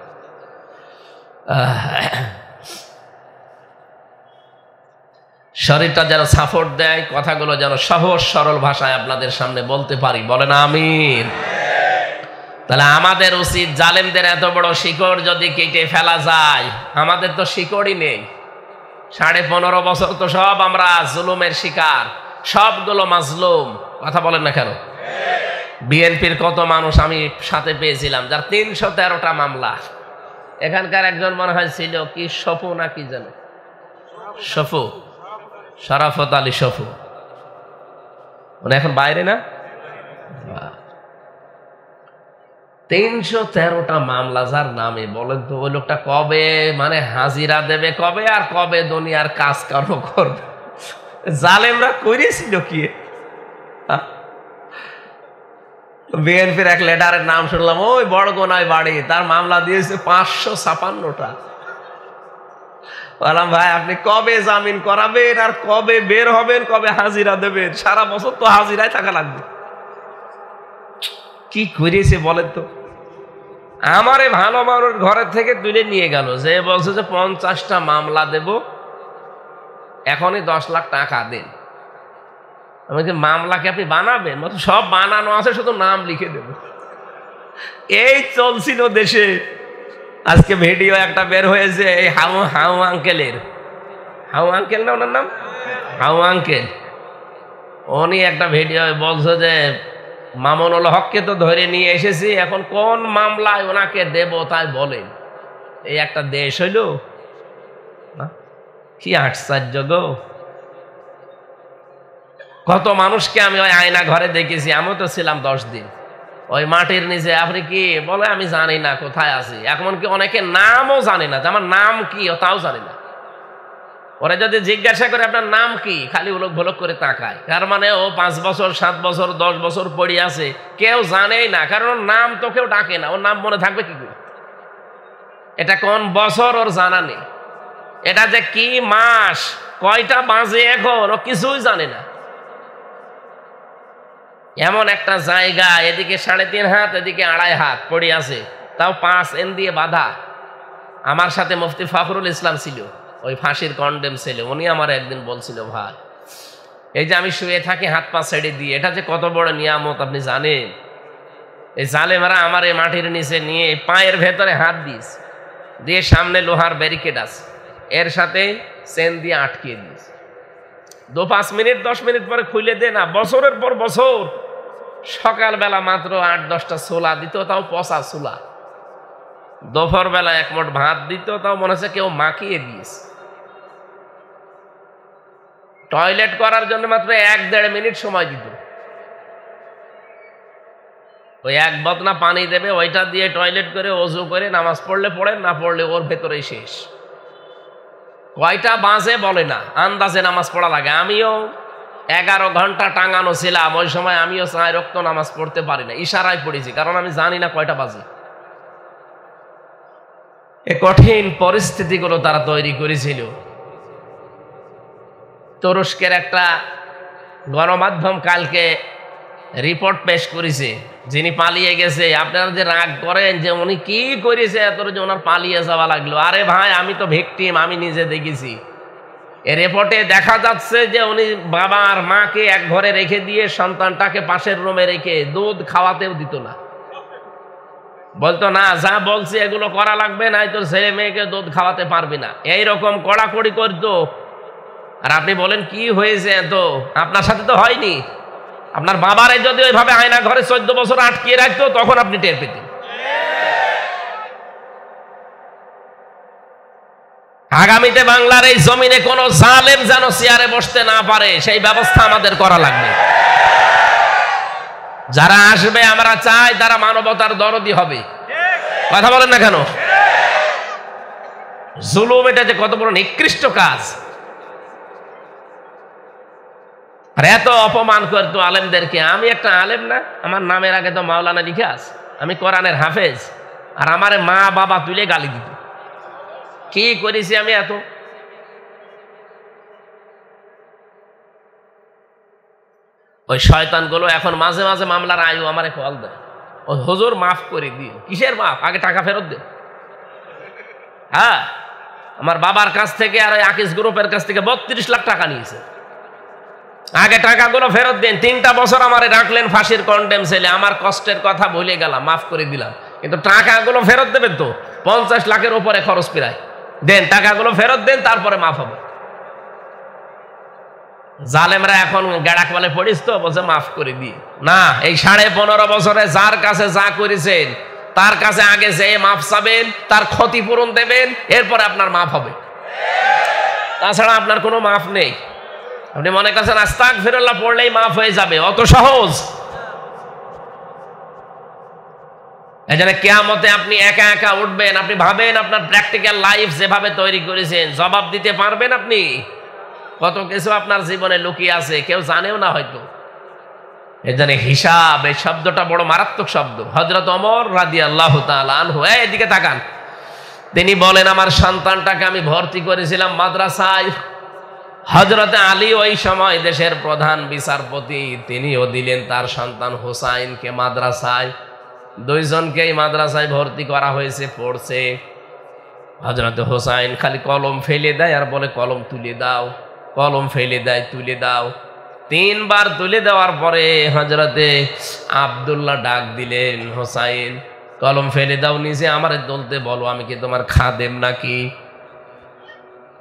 শরীরটা যেন সাপোর্ট দেয়, কথাগুলো যেন সহজ সরল ভাষায় আপনাদের সামনে বলতে পারি। বলেন আমিন। তাহলে আমাদের উচিত, জালেমদের এত বড় শিকড় যদি কেটে ফেলা যায়, আমাদের তো শিকড়ই নেই। 15.5 বছর তো সব আমরা জুলুমের শিকার, সবগুলো মাজলুম। কথা বলেন না কেন? বিএনপির কত মানুষ আমি সাথে পেয়েছিলাম, যার 313টা মামলা। এখানকার একজন মনে হয় ছিল কি সফু না কি যেন, সফু, শরাফত আলী সফু, উনি এখন বাইরে না? 313টা মামলা যার নামে, বলেন তো ওই লোকটা কবে মানে হাজিরা দেবে কবে, আর কবে দুনিয়ার কাজ কর্ম করবে? জালেমরা করেছিল কি? বিএনপির এক লিডারের নাম শুনলাম, ওই বড়গোনায় বাড়ি, তার মামলা দিয়েছে 556টা। বললাম ভাই আপনি কবে জামিন করাবেন আর কবে বের হবেন, কবে হাজিরা দেবেন? সারা বছর তো হাজিরায় থাকা লাগবে। কি করেছে বলেন তো? আমারে ভালো মানুষ ঘরের থেকে তুলে নিয়ে গেল, যে বলছে যে 50টা মামলা দেব, এখনই 10 লাখ টাকা দেন। আমি যে মামলাকে আপনি বানাবেন? সব বানানো আছে, শুধু নাম লিখে দেব। এই চলছিল দেশে। আজকে ভিডিও একটা বের হয়েছে এই হাউ আঙ্কেলের, হাউ আঙ্কেল না ওনার নাম, হাউ আঙ্কেল। উনি একটা ভিডিও বলছে যে মামুনুল হককে তো ধরে নিয়ে এসেছি, এখন কোন মামলায় ওনাকে দেব তাই বলেন। এই একটা দেশ হইল, কি আশ্চর্য গো! কত মানুষকে আমি ওই আয়না ঘরে দেখেছি, আমিও তো ছিলাম 10 দিন ওই মাটির নিচে। আপনি কি বলে আমি জানি না কোথায় আছি, এমনকি অনেকে নামও জানে না, যে আমার নাম কি তাও জানে না। ওরা যদি জিজ্ঞাসা করে আপনার নাম কি, খালি উলক ভলক করে তাকায়। তার মানে ও 5 বছর 7 বছর 10 বছর পড়ে আছে, কেউ জানেই না, কারণ ওর নাম তো কেউ ডাকে না। ওর নাম মনে থাকবে কি করে? এটা কোন বছর ওর জানা নেই, এটা যে কি মাস, কয়টা বাজে এখন, ও কিছুই জানে না। এমন একটা জায়গা, এদিকে 3.5 হাত, এদিকে 2.5 হাত পড়ে আছে, তাও 5 এন দিয়ে বাঁধা। আমার সাথে মুফতি ফখরুল ইসলাম ছিল, ওই ফাঁসির কন্ডেম ছেলে। উনি আমার একদিন বলছিল, ভাই এই যে আমি শুয়ে থাকি হাত পা ছেড়ে দিয়ে, এটা যে কত বড় নিয়ামত আপনি জানেন? এই জালেমারা আমার এই মাটির নিচে নিয়ে পায়ের ভেতরে হাত দিয়ে সামনে লোহার ব্যারিকেড আছে, এর সাথে চেন দিয়ে আটকিয়ে দিয়েছে। 2-5 মিনিট 10 মিনিট পরে খুলে দে না, বছরের পর বছর। সকালবেলা মাত্র 8-10টা ছোলা দিত, তাও পচা ছোলা। দুপুর বেলা 1 মুঠ ভাত দিত, তাও মনে হচ্ছে কেউ মাখিয়ে দিয়েছে। টয়লেট করার জন্য মাত্র 1-1.5 মিনিট সময় দিত। ওই 1 বদনা পানি দেবে, ওইটা দিয়ে টয়লেট করে ওযু করে নামাজ পড়লে পড়েন, না পড়লে ওর ভেতরেই শেষ। কয়টা বাজে বলে না, আন্দাজে নামাজ পড়া লাগে। আমিও 11 ঘন্টা টাঙানো ছিলাম, ওই সময় আমিও 4 ওয়াক্ত নামাজ পড়তে পারি না, ইশারায় পড়েছি, কারণ আমি জানি না কয়টা বাজে। এ কঠিন পরিস্থিতিগুলো তারা তৈরি করেছিল। তুরস্কের একটা গণমাধ্যম কালকে রিপোর্ট পেশ করেছে, যিনি পালিয়ে গেছে। আপনারা যে রাগ করেন যে উনি কি করেছে এত যে ওনার পালিয়ে যাওয়া লাগলো, আরে ভাই আমি তো ভিকটিম, আমি নিজে দেখেছি। এ রিপোর্টে দেখা যাচ্ছে যে উনি বাবা আর মাকে এক ঘরে রেখে দিয়ে সন্তানটাকে পাশের রুমে রেখে দুধ খাওয়াতেও দিত না। বলতো না, যা বলছি এগুলো করা লাগবে, নাই তোর ছেলে মেয়েকে দুধ খাওয়াতে পারবি না, এইরকম কড়াকড়ি করতো। আর আপনি বলেন কি হয়েছে? এত আপনার সাথে তো হয়নি। আপনার বাবারে যদি ওইভাবে আয়না ঘরে 14 বছর আটকিয়ে রাখতো, তখন আপনি টের পেতেন। আগামীতে বাংলার এই জমিনে কোন জালেম যেন চেয়ারে বসতে না পারে, সেই ব্যবস্থা আমাদের করা লাগবে। যারা আসবে আমরা চাই তারা মানবতার দরদি হবে। কথা বলেন না কেন? জুলুম এটা যে কত বড় নিকৃষ্ট কাজ। আর এত অপমান করতো আলেমদেরকে। আমি একটা আলেম না, আমার নামের আগে তো মাওলানা লিখে আছে, আমি কোরআনের হাফেজ, আর আমারে মা বাবা তুলে গালি দিত। কি করেছি আমি এত? ওই শয়তানগুলো এখন মাঝে মাঝে মামলার আয়ু আমারে কল দেয়, ও হুজুর মাফ করে দিন। কিসের মাফ? আগে টাকা ফেরত দে। হ্যাঁ, আমার বাবার কাছ থেকে আর ওই আকিস গ্রুপের কাছ থেকে 32 লাখ টাকা নিয়েছে। আগে টাকাগুলো ফেরত দেন। 3টা বছর আমারে রাখলেন ফাঁসির কন্ডেম ছেলে, আমার কষ্টের কথা ভুলে গেলাম, মাফ করে দিলাম, কিন্তু টাকাগুলো ফেরত দেবেন তো। 50 লাখের উপরে খরচ প্রায়। দেন টাকাগুলো ফেরত দেন, তারপরে মাফ হবে। জালেমরা এখন গেড়াক বলে পড়িস তো, বলছে মাফ করে দিই না। এই 15.5 বছরে যার কাছে যা করেছেন তার কাছে আগে যে মাফ চাবেন, তার ক্ষতিপূরণ দেবেন, এরপরে আপনার মাফ হবে। তাছাড়া আপনার কোনো মাফ নেই। আপনি মনে করছেন আস্তাগফিরুল্লাহ পড়লেই মাফ হয়ে যাবে, অত সহজ। এজন্য কিয়ামতে আপনি একা একা উঠবেন, আপনি ভাবেন আপনার প্র্যাকটিক্যাল লাইফ যেভাবে তৈরি করেছেন জবাব দিতে পারবেন? আপনি কত কিছু আপনার জীবনে লুকিয়ে আছে, কেউ জানেও না হয়তো। এজন্য হিসাব, এই শব্দটা বড় মারাত্মক শব্দ। হযরত ওমর রাদিয়াল্লাহু তাআলা আনহু, এদিকে তাকান, তিনি বলেন আমার সন্তানটাকে আমি ভর্তি করেছিলাম মাদ্রাসায়। হযরত আলী ওই সময় দেশের প্রধান বিচারপতি, তিনিও দিলেন তার সন্তান হুসাইনকে মাদ্রাসায়। দুইজনকেই মাদ্রাসায় ভর্তি করা হয়েছে, পড়ছে। হযরত হুসাইন খালি কলম ফেলে দেয় আর বলে কলম তুলে দাও, কলম ফেলে দেয় তুলে দাও। 3 বার তুলে দেওয়ার পরে হযরতে আব্দুল্লাহ ডাক দিলেন, হুসাইন কলম ফেলে দাও নিচে, আমারে তুলতে বলো, আমি কি তোমার খাদেম নাকি?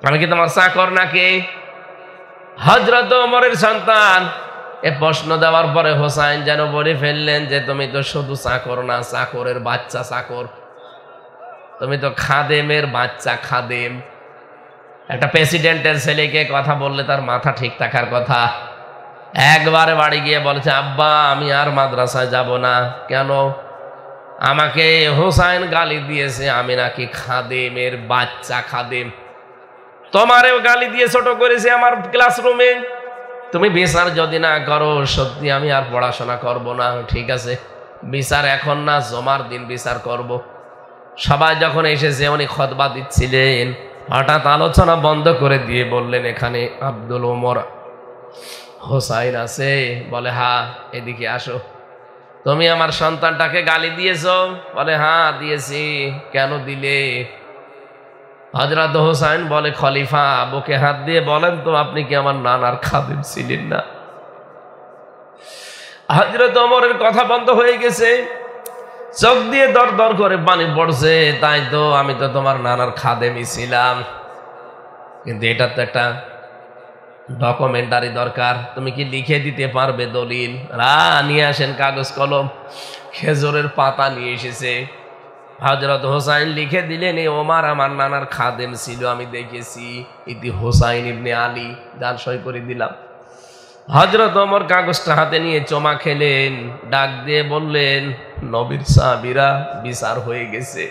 আমি কি তোমার চাকর নাকি? হযরত ওমরের সন্তান এ প্রশ্ন দেওয়ার পরে হুসাইন যেন বলে ফেললেন যে তুমি তো শুধু চাকর না, চাকরের বাচ্চা চাকর, তুমি তো খাদেমের বাচ্চা খাদেম। একটা প্রেসিডেন্টের ছেলেকে কথা বললে তার মাথা ঠিক থাকার কথা। একবারে বাড়ি গিয়ে বলেছে, আব্বা আমি আর মাদ্রাসায় যাব না। কেন? আমাকে হুসাইন গালি দিয়েছে আমি নাকি খাদেমের বাচ্চা খাদেম। তোমারেও গালি দিয়ে ছোট করেছে আমার ক্লাসরুমে। তুমি বিচার যদি না করো সত্যি আমি আর পড়াশোনা করব না। ঠিক আছে, বিচার এখন না, জমার দিন বিচার করব। সবাই যখন এসেছে উনি খুতবা দিচ্ছিলেন, হঠাৎ আলোচনা বন্ধ করে দিয়ে বললেন, এখানে আব্দুল ওমর হুসাইন আছে? বলে হ্যাঁ, এদিকে আসো। তুমি আমার সন্তানটাকে গালি দিয়েছো? বলে হ্যাঁ দিয়েছি। কেন দিলে? হযরত হুসাইন বলে, খলিফা বুকে হাত দিয়ে বলেন তো আপনি কি আমার নানার খাদেম ছিলেন না? হযরত ওমরের কথা বন্ধ হয়ে গেছে, চোখ দিয়ে দর দর করে পানি পড়ছে। তাই তো, আমি তো তোমার নানার খাদেমই ছিলাম, কিন্তু এটা তো একটা ডকুমেন্টারি দরকার। তুমি কি লিখে দিতে পারবে দলিল? নিয়ে আসেন কাগজ কলম। খেজুরের পাতা নিয়ে এসেছে। হযরত হুসাইন লিখে দিলেন, ওমর আমার নানার খাদেম ছিল, আমি দেখেছি। ইতি হুসাইন ইবনে আলী, যার সই করে দিলাম। হযরত ওমর কাগজটা হাতে নিয়ে চমা খেলেন, ডাক দিয়ে বললেন, নবীর সাহাবীরা বিচার হয়ে গেছে।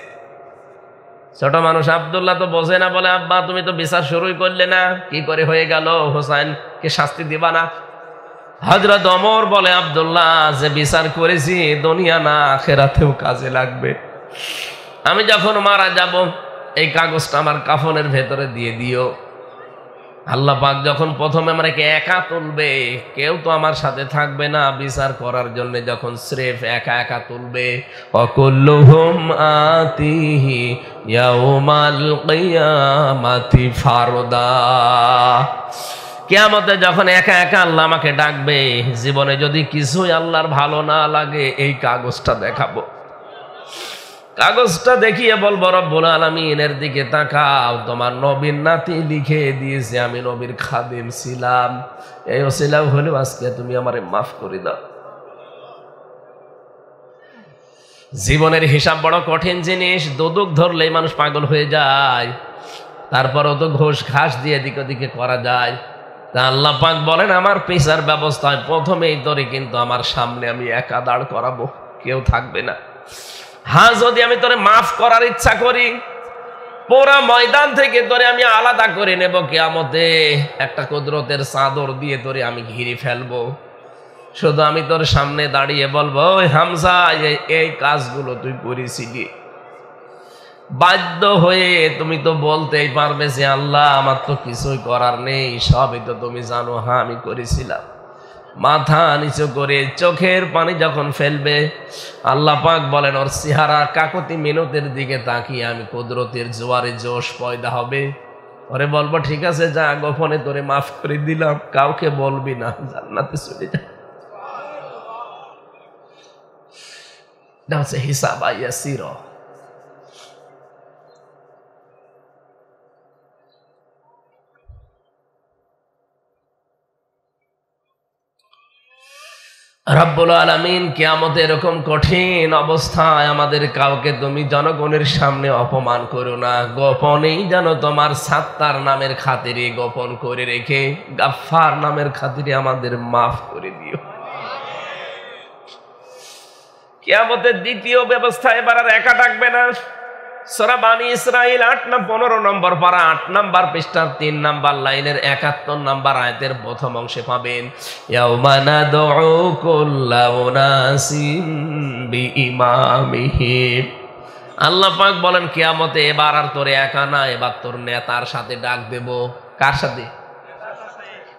ছোট মানুষ আব্দুল্লাহ তো বোঝে না, বলে আব্বা তুমি তো বিচার শুরুই করলে না, কি করে হয়ে গেল? হুসাইনকে শাস্তি দিবা না? হযরত ওমর বলে, আব্দুল্লাহ যে বিচার করেছি দুনিয়া না আখিরাতেও কাজে লাগবে। আমি যখন মারা যাব এই কাগজটা আমার কাফনের ভেতরে দিয়ে দিও। আল্লাহ পাক যখন প্রথমে আমাকে একা তুলবে, কেউ তো আমার সাথে থাকবে না বিচার করার জন্য, যখন স্রেফ একা একা তুলবে, ওয়াকুল্লুহুম আতিহি ইয়াউমাল কিয়ামাতি ফারদা। কিয়ামতে যখন একা একা আল্লাহ আমাকে ডাকবে, জীবনে যদি কিছুই আল্লাহর ভালো না লাগে এই কাগজটা দেখাবো। কাগজটা দেখিয়ে বলবো, রব্বুল আলামিনের দিকে তাকাও, তোমার নবীর নাতি লিখে দিয়েছে আমি নবীর খাদেম ছিলাম, এই ওসিলা হলেও আজকে তুমি আমারে মাফ করে দাও। জীবনের হিসাব বড় কঠিন জিনিস, দোদক ধরলেই মানুষ পাগল হয়ে যায়। তারপরও তো ঘোষ ঘাস দিয়ে এদিক ওদিকে করা যায়। তা আল্লাহ পাক বলেন আমার পেশার ব্যবস্থায় প্রথমেই তোরে কিন্তু আমার সামনে আমি একা দাঁড় করাবো, কেউ থাকবে না। হ্যাঁ, যদি আমি তোরে মাফ করার ইচ্ছা করি, পুরা ময়দান থেকে তোরে আমি আলাদা করে নেব, কিয়ামতে একটা কুদরতের চাদর দিয়ে তোরে আমি ঘিরে ফেলবো। শুধু আমি তোর সামনে দাঁড়িয়ে বলবো, ওই হামজা এই কাজগুলো তুই করেছিলি। বাধ্য হয়ে তুমি তো বলতেই পারবে যে আল্লাহ আমার তো কিছুই করার নেই, সবই তো তুমি জানো, হ্যাঁ আমি করেছিলাম। মাথা নিচু করে চোখের পানি যখন ফেলবে, আল্লাহ পাক বলেন ওর চেহারা কাকতি মিনতের দিকে তাকিয়ে আমি কুদরতের জোয়ারে জোশ পয়দা হবে। ওরে বলবো ঠিক আছে যা, গোপনে তোরে মাফ করে দিলাম, কাউকে বলবি না, জান্নাতে চলে যা। এটা হচ্ছে হিসাব ইয়াসির। রব্বুল আলামিন কিয়ামতে এরকম কঠিন অবস্থায় আমাদের কাউকে তুমি জনগণের সামনে অপমান করো না, গোপনেই যেন তোমার সাত্তার নামের খাতিরে গোপন করে রেখে গাফফার নামের খাতিরে আমাদের মাফ করে দিও। কিয়ামতের দ্বিতীয় ব্যবস্থা, এবার আর একা ডাকবে না। সূরা বানী ইসরাঈল 15 নম্বর পারা 8 নম্বর পৃষ্ঠার 3 নম্বর লাইনের 71 নম্বর আয়াতের প্রথম অংশে পাবেন, ইয়াউমা নাদউ কুল্লা উনাসিম বিইমামিহিম। আল্লাহ পাক বলেন কিয়ামতে এবার আর তোরে একা না, এবার তোর নেতার সাথে ডাক দেব। কার সাথে?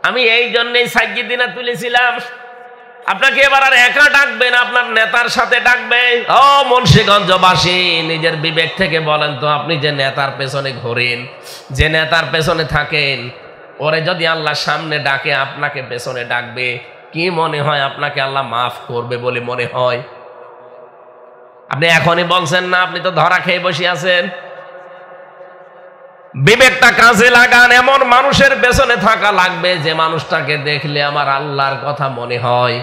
আমি এই জন্যই সাইয়্যিদিনা তুলেছিলাম, আপনাকে এবার আর একা ডাকবেন, আপনার নেতার সাথে ডাকবে। ও মুন্সিগঞ্জবাসী, নিজের বিবেক থেকে বলেন তো, আপনি যে নেতার পেছনে ঘোরেন, যে নেতার পেছনে থাকেন, ওরে যদি আল্লাহ সামনে ডাকে, আপনাকে পেছনে ডাকবে, কি মনে হয় আপনাকে আল্লাহ মাফ করবে বলে মনে হয়? আপনি এখনই বলছেন না, আপনি তো ধরা খেয়ে বসে আছেন। বিবেকটা কাজে লাগান, এমন মানুষের পেছনে থাকা লাগবে যে মানুষটাকে দেখলে আমার আল্লাহর কথা মনে হয়।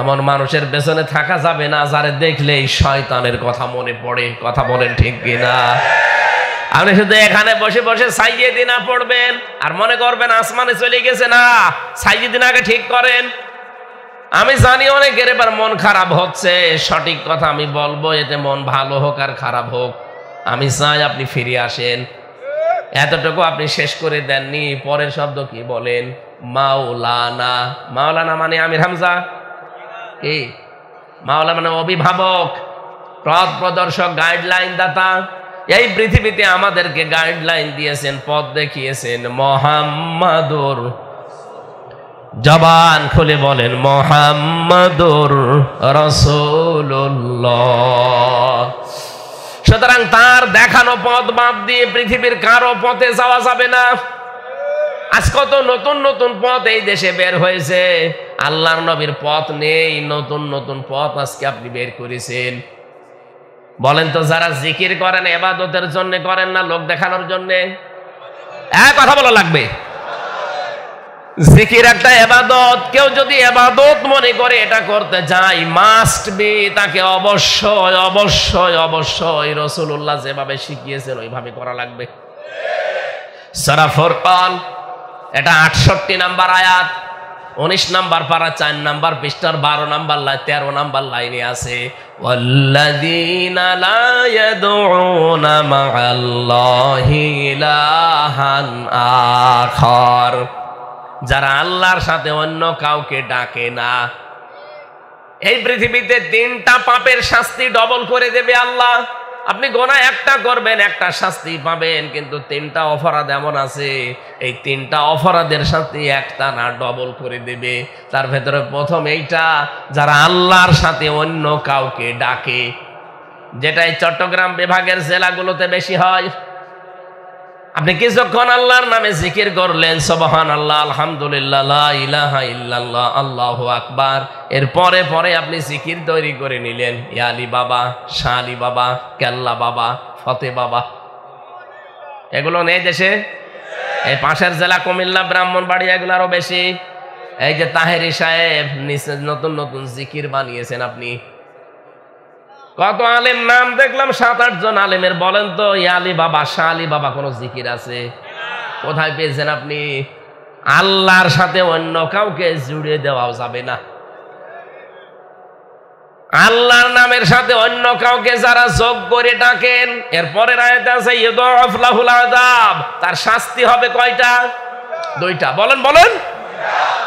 এমন মানুষের পেছনে থাকা যাবে না যারে দেখলেই শয়তানের কথা মনে পড়ে। কথা বলেন ঠিক কিনা? আপনি শুধু এখানে বসে বসে সাইয়্যিদিনা পড়বেন আর মনে করবেন আসমানে চলে গেছে। না, সাইয়্যিদিনাকে ঠিক করেন। আমি জানি অনেকের এবার মন খারাপ হচ্ছে, সঠিক কথা আমি বলবো, এতে মন ভালো হোক আর খারাপ হোক, আমি চাই আপনি ফিরে আসেন। এতটুকু আপনি শেষ করে দেননি, পরের শব্দ কি বলেন? মাওলানা। মাওলানা মানে আমির হামজা কি? মাওলানা মানে অভিভাবক, পথ প্রদর্শক, গাইডলাইন দাতা। এই পৃথিবীতে আমাদেরকে গাইডলাইন দিয়েছেন, পথ দেখিয়েছেন মুহাম্মাদুর, জবান খুলে বলেন মুহাম্মাদুর রাসূলুল্লাহ। সুতরাং তার দেখানো পথ বাদ দিয়ে পৃথিবীর কারো পথে যাওয়া যাবে না। আজ কত নতুন নতুন পথ এই দেশে বের হয়েছে, আল্লাহর নবীর পথ নেই, নতুন নতুন পথ আজকে আপনি বের করেছেন। বলেন তো, যারা জিকির করেন ইবাদতের জন্য করেন না লোক দেখানোর জন্য? কথা বলা লাগবে। জিকির একটা ইবাদত, কেউ যদি ইবাদত মনে করে এটা করতে চায়, মাস্ট বি তাকে অবশ্যই অবশ্যই অবশ্যই রাসূলুল্লাহ যেভাবে শিখিয়েছেন ওইভাবে করা লাগবে। সূরা ফুরকান এটা 68 নাম্বার আয়াত, 19 নাম্বার পারা 4 নাম্বার পৃষ্ঠার 12 নাম্বার লাইন 13 নাম্বার লাইনে আছে, ওয়াল্লাযীনা লা ইয়াদউনা মা'আল্লাহি ইলাহান আখার, যারা আল্লাহর সাথে অন্য কাউকে ডাকে না। এই পৃথিবীতে 3টা পাপের শাস্তি ডবল করে দেবে আল্লাহ। আপনি গোনাহ একটা করবেন, একটা শাস্তি পাবেন, কিন্তু 3টা অপরাধ এমন আছে, এই 3টা অপরাধের শাস্তি একটা না ডবল করে দেবে। তার ভেতরে প্রথম এইটা, যারা আল্লাহর সাথে অন্য কাউকে ডাকে, যেটা এই চট্টগ্রাম বিভাগের জেলাগুলোতে বেশি হয়। আপনি কিছুক্ষণ আল্লাহর নামে জিকির করলেন, সুবহানাল্লাহ, আলহামদুলিল্লাহ, লা ইলাহা ইল্লাল্লাহ, আল্লাহু আকবার, এর পরে পরে আপনি জিকির তৈরি করে নিলেন, ইয়া আলী বাবা, শাহ আলী বাবা, কেল্লা বাবা, ফতে বাবা। এগুলো নেই দেশে? এই পাশের জেলা কুমিল্লা, ব্রাহ্মণবাড়িয়া, এগুলো আরো বেশি। এই যে তাহেরি সাহেব নতুন নতুন জিকির বানিয়েছেন আপনি। কত আলেম নাম দেখলাম, 7-8 জন আলেমের। বলেন তো, ইয়া আলী বাবা, শাহ আলী বাবা কোন জিকির আছে? কোথায় পেয়েছেন আপনি? আল্লাহর সাথে অন্য কাউকে জুড়ে দেওয়াও যাবে না। আল্লাহর নামের সাথে অন্য কাউকে যারা যোগ করে ডাকেন, এরপরে আয়াতে আছে ইউদাফ লাহুল আযাব, তার শাস্তি হবে কয়টা? 2টা। বলেন বলেন।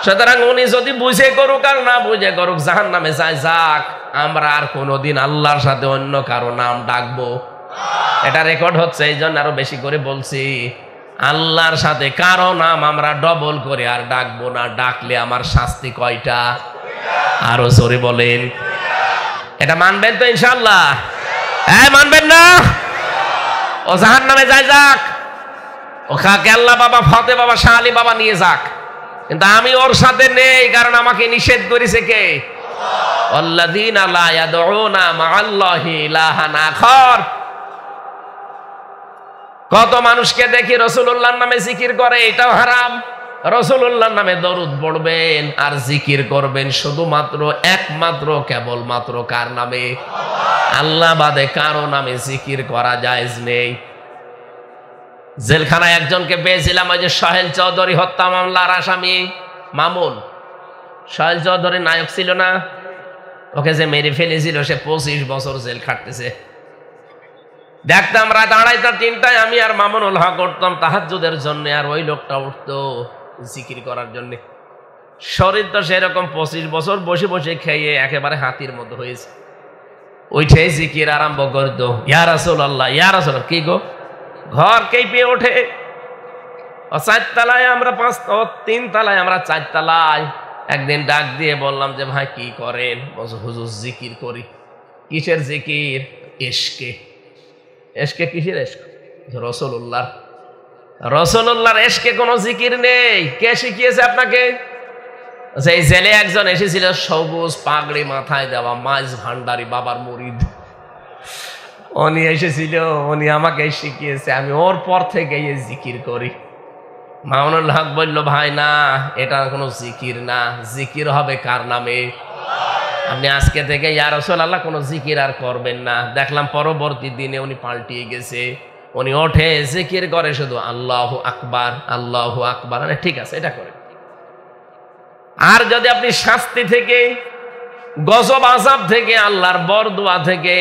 সুতরাং উনি যদি বুঝে করুক আর না বুঝে করুক, জাহান্নামে যায় যাক, আমরা আর কোনোদিন আল্লাহর সাথে অন্য কারো নাম ডাকবো? এটা রেকর্ড হচ্ছে, এই জন্য আরো বেশি করে বলছি, আল্লাহর সাথে কারো নাম আমরা ডবল করে আর ডাকবো না। ডাকলে আমার শাস্তি কয়টা? আরো জোরে বলেন। এটা মানবেন তো ইনশাআল্লাহ? হ্যাঁ, মানবেন না? ও জাহান্নামে যায় যাক, ও কেল্লা বাবা, ফতে বাবা, শাহ আলী বাবা নিয়ে যাক, কিন্তু আমি ওর সাথে নেই, কারণ আমাকে নিষেধ করেছে কে? আল্লাযীনা লা ইয়াদউনা মা'আল্লাহি ইলাহান আখার। কত মানুষকে দেখি রাসূলুল্লাহর নামে জিকির করে, এটাও হারাম। রাসূলুল্লাহর নামে দরুদ পড়বেন আর জিকির করবেন শুধুমাত্র একমাত্র কেবলমাত্র কার নামে? আল্লাহ বাদে কারো নামে জিকির করা জায়েজ নেই। জেলখানায় একজনকে পেয়েছিলাম, ওই যে সোহেল চৌধুরী হত্যা মামলার আসামি মামুন। সোহেল চৌধুরী নায়ক ছিল না? ওকে যে মেরে ফেলেছিল সে 25 বছর জেল খাটতেছে। দেখতাম রাত 2:30টা 3টায় আমি আর মামুনুল হক উঠতাম তাহাজ্জুদের জন্য, আর ওই লোকটা উঠতো জিকির করার জন্য। শরীর তো সেরকম 25 বছর বসে বসে খেয়ে একেবারে হাতির মতো হয়েছে। ওইটাই জিকির আরম্ভ করতো, ইয়া রাসূলুল্লাহ ইয়া রাসূলুল্লাহ। কি গো, ঘর কেঁপে ওঠে। 4 তলায় আমরা 3 তলায় আমরা 4 তলায়। একদিন ডাক দিয়ে বললাম যে ভাই কি করেন? বলছে হুজুর জিকির করি। কিসের জিকির? ইশকে। ইশকে কিসের ইশক? রাসূলুল্লাহ। রাসূলুল্লাহর ইশকে কোনো জিকির নেই। কে শিখিয়েছে আপনাকে? এই জেলে একজন এসেছিল, সবুজ পাগড়ি মাথায় দেওয়া, মাইজ ভান্ডারি বাবার মুরিদ। উনি এসেছিল, উনি আমাকে শিখিয়েছে, আমি ওর পর থেকে এই জিকির করি। মামুনুল হক বলল ভাই না, এটা কোনো জিকির না, জিকির হবে কার নামে? আপনি আজকে থেকে ইয়া রাসূলুল্লাহ কোনো জিকির আর করবেন না। দেখলাম পরবর্তী দিনে উনি পাল্টিয়ে গেছে। উনি ওঠে জিকির করে শুধু আল্লাহু আকবার আল্লাহু আকবার। ঠিক আছে, এটা করে। আর যদি আপনি শাস্তি থেকে, গজব আযাব থেকে, আল্লাহর বরদোয়া থেকে,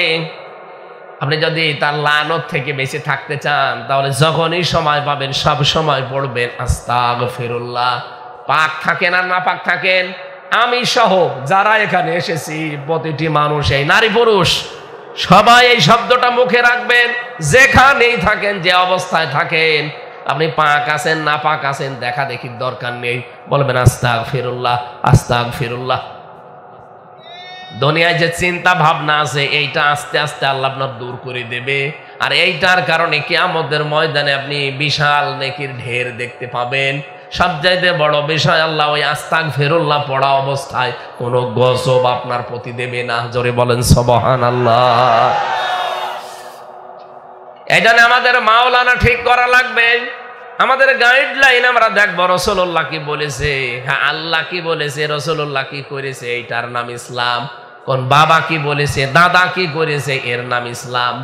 আপনি যদি তার লানত থেকে বেঁচে থাকতে চান, তাহলে যখনই সময় পাবেন সব সময় পড়বেন আস্তাগফিরুল্লাহ। পাক থাকেন আর না পাক থাকেন, আমি সহ যারা এখানে এসেছি প্রতিটি মানুষ, এই নারী পুরুষ সবাই এই শব্দটা মুখে রাখবেন। যেখানেই থাকেন, যে অবস্থায় থাকেন, আপনি পাক আছেন না পাক আছেন দেখা দেখির দরকার নেই, বলবেন আস্তাগফিরুল্লাহ আস্তাগফিরুল্লাহ। দুনিয়ায় যে চিন্তা ভাবনা আছে এইটা আস্তে আস্তে আল্লাহ আপনার দূর করে দেবে। আর এইটার কারণে কিয়ামতের ময়দানে আপনি বিশাল নেকির ঢের দেখতে পাবেন। সবচাইতে বড় বিষয়, আল্লাহ ওই আস্তাগফিরুল্লাহ পড়া অবস্থায় কোনো গজব আপনার প্রতি দেবে না। জোরে বলেন সুবহানাল্লাহ। এই জন্য আমাদের মাওলানা ঠিক করা লাগবে। আমাদের গাইডলাইন আমরা দেখবো রাসূলুল্লাহ কি বলেছে। হ্যাঁ, আল্লাহ কি বলেছে, রাসূলুল্লাহ কি করেছে, এইটার নাম ইসলাম। কোন বাবা কি বলেছে, দাদা কি করেছে, এর নাম ইসলাম।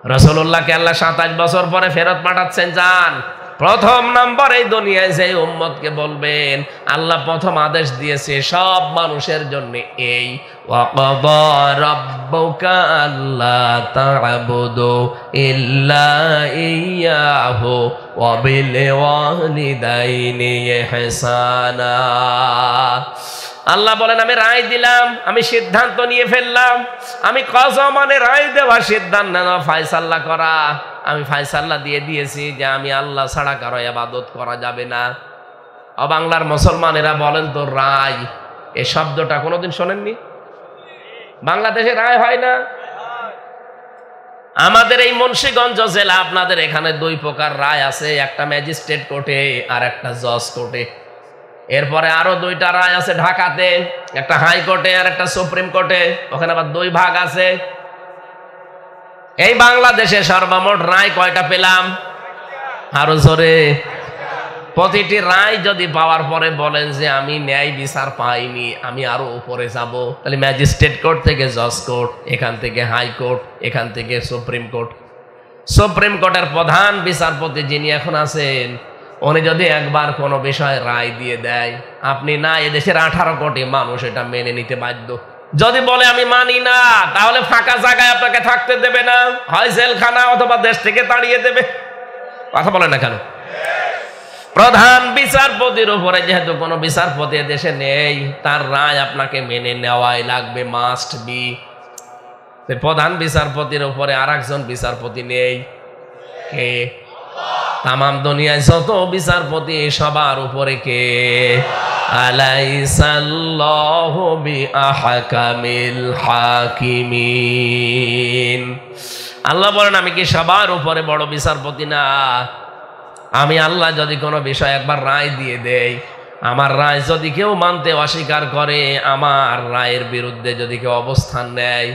রাসূলুল্লাহকে আল্লাহ 27 বছর পরে ফেরত পাঠাচ্ছেন। যান, প্রথম নম্বর এই দুনিয়ায় যে উম্মতকে বলবেন, আল্লাহ প্রথম আদেশ দিয়েছে সব মানুষের জন্য এই, ওয়াকাদা রাব্বুকা আল্লা তা'বুদু ইল্লা ইয়্যাহু ওয়া বিল ওয়ালিদাইনি ইহসানা। আল্লাহ বলেন আমি রায় দিলাম, আমি সিদ্ধান্ত নিয়ে ফেললাম। আমি কজা মানে রায় দেওয়া, সিদ্ধান্ত নেওয়া, ফায়সালা করা। আমি ফায়সালা দিয়ে দিয়েছি যে আমি আল্লাহ ছাড়া কারো ইবাদত করা যাবে না। বাংলার মুসলমানেরা বলেন তো রায়, এই শব্দটা কোনোদিন শোনেননি? বাংলাদেশে রায় হয় না। আমাদের এই মুন্সিগঞ্জ জেলা, আপনাদের এখানে 2 প্রকার রায় আছে, একটা ম্যাজিস্ট্রেট কোর্টে আর একটা জজ কোর্টে। এরপরে আরো 2টা রায় আছে ঢাকাতে, একটা হাইকোর্টে আর একটা সুপ্রিম কোর্টে। ওখানে আবার 2 ভাগ আছে। এই বাংলাদেশে সর্বমোট রায় কয়টা পেলাম? আরো জোরে। প্রতিটি রায় যদি পাওয়ার পরে বলেন যে আমি ন্যায় বিচার পাইনি, আমি আরো উপরে যাব, তাহলে ম্যাজিস্ট্রেট কোর্ট থেকে জজ কোর্ট, এখান থেকে হাইকোর্ট, এখান থেকে সুপ্রিম কোর্ট। সুপ্রিম কোর্টের প্রধান বিচারপতি যিনি এখন আছেন, উনি যদি একবার কোনো বিষয়ে রায় দিয়ে দেয়, আপনি না, এদেশের 18 কোটি মানুষ এটা মেনে নিতে বাধ্য। যদি বলে আমি মানি না, তাহলে ফাঁকা জায়গায় আপনাকে থাকতে দেবে না, হয় জেলখানা অথবা দেশ থেকে তাড়িয়ে দেবে। কথা বলে না কেন? প্রধান বিচারপতির উপরে যেহেতু কোনো বিচারপতি দেশে নেই, তার রায় আপনাকে মেনে নেওয়াই লাগবে, মাস্ট বি। প্রধান বিচারপতির উপরে আরেকজন বিচারপতি নেই, কে? তামাম দুনিয়ায় যত বিচারপতি সবার উপরে কে? আলাইসাল্লাহু বিআহকামিল হাকিমিন। আল্লাহ বলেন আমি কি সবার উপরে বড় বিচারপতি না? আমি আল্লাহ যদি কোনো বিষয় একবার রায় দিয়ে দেই, আমার রায় যদি কেউ মানতে অস্বীকার করে, আমার রায়ের বিরুদ্ধে যদি কেউ অবস্থান নেয়,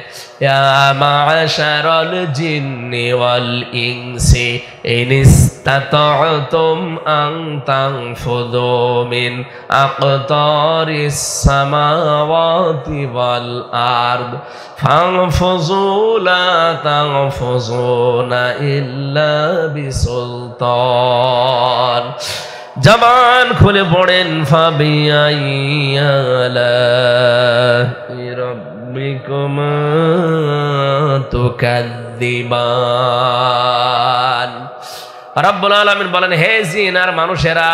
ইয়া মা'শারাল জিন্নি ওয়াল ইনসি ইন ইসতাতা'তুম আন তানফুযু মিন আকতারিস সামাওয়াতি ওয়াল আরদ ফানফুযু লা তানফুযুনা ইল্লা বিসুলতান। জবান খুলে পড়েন ফাবিআইয়ি আলাই রাব্বিকুমা তুকাযযিবান। রব্বুল আলামিন বলেন, হে জিন আর মানুষেরা,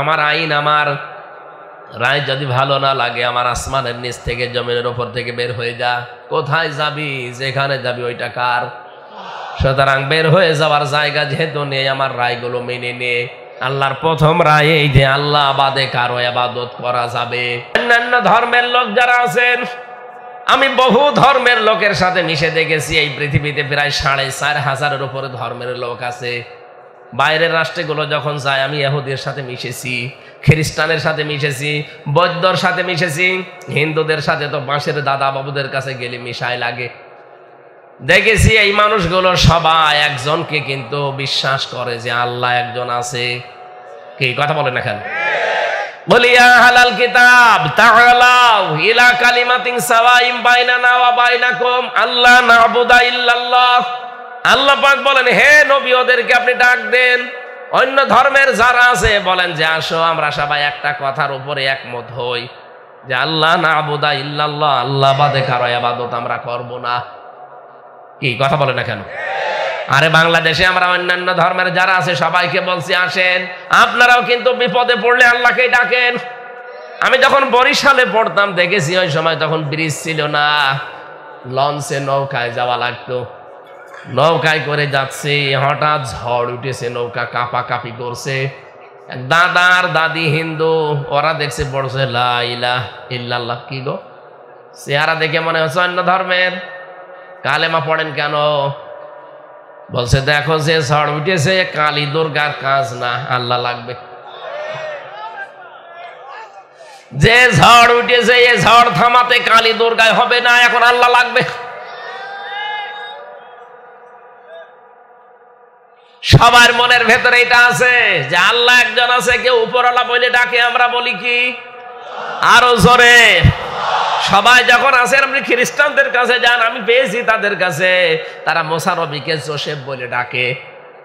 আমার আইন, আমার রায় যদি ভালো না লাগে, আমার আসমানের নিচ থেকে জমিনের উপর থেকে বের হয়ে যা। কোথায় যাবি? যেখানে যাবি ওইটা কার? সুতরাং বের হয়ে যাওয়ার জায়গা যেহেতু নেই, আমার রায়গুলো মেনে নে। আল্লাহর প্রথম রায় এই যে আল্লাহ বাদে কারো ইবাদত করা যাবে। অন্যান্য ধর্মের লোক যারা আছেন, আমি বহু ধর্মের লোকের সাথে মিশে দেখেছি। এই পৃথিবীতে প্রায় 4,500-এর উপরে ধর্মের লোক আছে। বাইরের রাষ্ট্রগুলো যখন যায়, আমি ইহুদির সাথে মিশেছি, খ্রিস্টানের সাথে মিশেছি, বৌদ্ধর সাথে মিশেছি, হিন্দুদের সাথে তো বাঁশের দাদা বাবুদের কাছে গেলে মিশাই লাগে। দেখেছি এই মানুষগুলো সবাই একজনকে কিন্তু বিশ্বাস করে যে আল্লাহ একজন আছে। কি কথা বলেন না কেন? বলি ইয়া আহলাল কিতাব তাআলাউ ইলা কালিমাতিন সাওয়াইম বাইনানা ওয়া বাইনাকুম আল্লা না'বুদা ইল্লাল্লাহ। আল্লাহ পাক বলেন, হে নবী, ওদেরকে আপনি ডাক দেন। অন্য ধর্মের যারা আছে বলেন যে আসো আমরা সবাই একটা কথার উপরে একমত হই যে আল্লাহ না'বুদা ইল্লাল্লাহ, আল্লাহ বাদে কারো ইবাদত আমরা করব না। কি কথা বলে না কেন? আরে বাংলাদেশে আমরা অন্যান্য ধর্মের যারা আছে সবাইকে বলছি, আসেন আপনারাও কিন্তু বিপদে পড়লে আল্লাহকেই ডাকেন। আমি যখন বরিশালে পড়তাম দেখেছি, ওই সময় তখন ব্রিজ ছিল না, লঞ্চে নৌকায় যাওয়া লাগতো। নৌকায় করে যাচ্ছে, হঠাৎ ঝড় উঠেছে, নৌকা কাঁপাকাঁপি করছে। দাদা আর দাদি হিন্দু, ওরা দেখছে পড়ছে লা ইলাহা ইল্লাল্লাহ। কি গো, চেহারা দেখে মনে হচ্ছে অন্য ধর্মের। কালেমা পড়েন কেন? বলছে দেখো যে ঝড় উঠেছে, কালী দুর্গার কাজ না, আল্লাহ লাগবে। যে ঝড় উঠেছে এ ঝড় থামাতে কালী দুর্গায় হবে না, এখন আল্লাহ লাগবে। সবার মনের ভেতরে এটা আছে যে আল্লাহ একজন আছে, কেউ উপরওয়ালা বলে ডাকে, আমরা বলি কি আরো জোরে। সবাই যখন আসেন, আপনি খ্রিস্টানদের কাছে যান, আমি পেয়েছি তাদের কাছে, তারা মোসা নবীকে জোসেফ বলে ডাকে।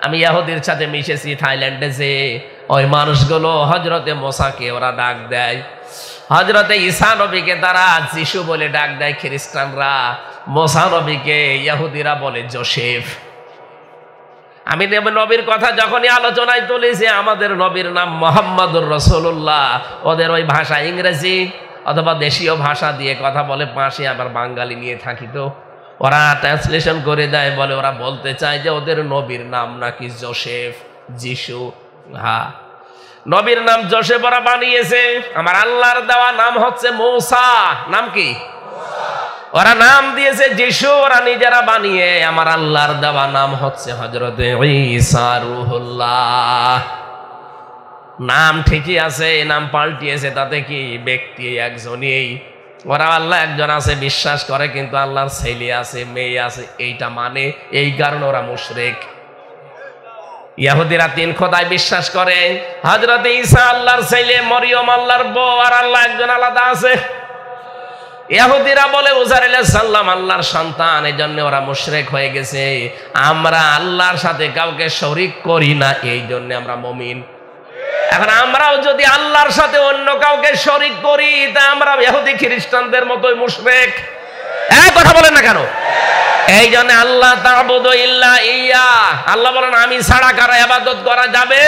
আমি ইহুদির সাথে মিশেছি থাইল্যান্ডে, যে ওই মানুষগুলো হজরতে মোসাকে ওরা ডাক দেয়, হজরতে ঈসা নবীকে তারা যিশু বলে ডাক দেয় খ্রিস্টানরা, মোসা নবীকে ইহুদিরা বলে জোসেফ। আমি নবীর কথা যখনই আলোচনায় তুলেছি, আমাদের নবীর নাম মুহাম্মাদুর রাসূলুল্লাহ, ওদের ওই ভাষা ইংরেজি অথবা দেশীয় ভাষা দিয়ে কথা বলে। পাশে আবার বাঙালি নিয়ে থাকি, তো ওরা ট্রান্সলেশন করে দেয়, বলে ওরা বলতে চায় যে ওদের নবীর নাম নাকি জোসেফ, যিশু। হ্যাঁ, নবীর নাম জোসেফ ওরা বানিয়েছে। আমার আল্লাহর দেওয়া নাম হচ্ছে মূসা। নাম কি? ওরা নাম দিয়েছে যিশু, ওরা নিজেরা বানিয়ে। আমার আল্লাহর দেওয়া নাম হচ্ছে হযরতে ঈসা রূহুল্লাহ। নাম ঠিকই আছে, নাম পাল্টিয়েছে, তাতে কি? ব্যক্তি একজনই। ওরা আল্লাহ একজন আছে বিশ্বাস করে, কিন্তু আল্লাহর ছেলে আছে, মেয়ে আছে, এইটা মানে। এই কারণে ওরা মুশরিক। ইহুদিরা 3 খোদায় বিশ্বাস করে। হযরতে ঈসা আল্লাহর ছেলে, মরিয়ম আল্লাহর বউ, আর আল্লাহ একজন আলাদা আছে। ইহুদিরা বলে উজাইর আলাইহিস সালাম আল্লাহর সন্তান, এজন্য ওরা মুশরিক হয়ে গেছে। আমরা আল্লাহর সাথে কাউকে শরীক করি না, এই জন্য আমরা মুমিন। এখন আমরাও যদি আল্লাহর সাথে অন্য কাউকে শরীক করি, তা আমরা ইহুদি খ্রিস্টানদের মতোই মুশরিক। এক কথা বলেন না কেন? এই জন্য আল্লাহ তা'বুদু ইল্লা ইয়া, আল্লাহ বলেন আমি ছাড়া কারো ইবাদত করা যাবে।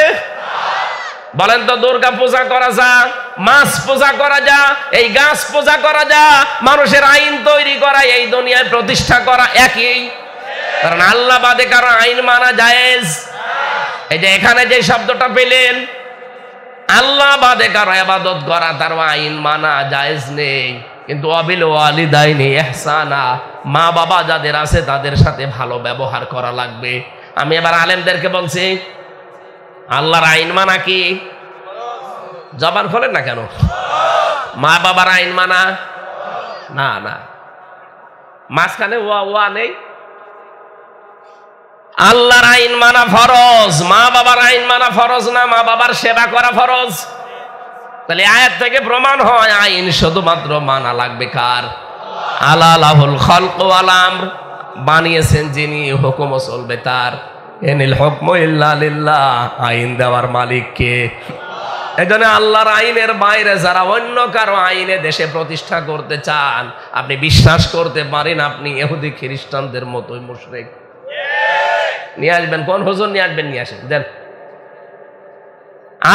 বলেন তো, দুর্গা পূজা করা যা, মাছ পূজা করা যা, এই গাছ পূজা করা যা, মানুষের আইন তৈরি করা, এই দুনিয়ায় প্রতিষ্ঠা করা একই। কারণ আল্লাহ বাদে কারো আইন মানা জায়েজ। এই যে এখানে যে শব্দটা পেলেন, আল্লাহ বাদে কারো ইবাদত করা, তার আইন মানা জায়েজ নেই। কিন্তু ওয়াবিল ওয়ালিদাইনি ইহসানা, মা বাবা যাদের আছে তাদের সাথে ভালো ব্যবহার করা লাগবে। আমি এবার আলেমদেরকে বলছি, আল্লাহর আইন মানা কি? জবান খোলেন না কেন? মা বাবার আইন মানা না, না, মাঝখানে ওয়া নেই। আল্লাহর আইন মানা ফরজ, মা বাবার আইন মানা ফরজ না, মা বাবার সেবা করা ফরজ। তাহলে আয়াত থেকে প্রমাণ হয় আইন শুধুমাত্র মানা লাগবে কার? আল্লাহ লাহুল খালকু ওয়াল আমর, বানিয়েছেন যিনি, হুকুমও চলবে তার। ইনিল হুকমু ইল্লা লিল্লাহ, আইন দেওয়ার মালিক কে? এজন্য আল্লাহর আইনের বাইরে যারা অন্য কারো আইনে দেশে প্রতিষ্ঠা করতে চান, আপনি বিশ্বাস করতে পারেন আপনি ইহুদি খ্রিস্টানদের মতোই মুশরিক। নিয়ে আসবেন, কোন হুজুর নিয়ে আসবেন, নিয়ে আসেন দেন।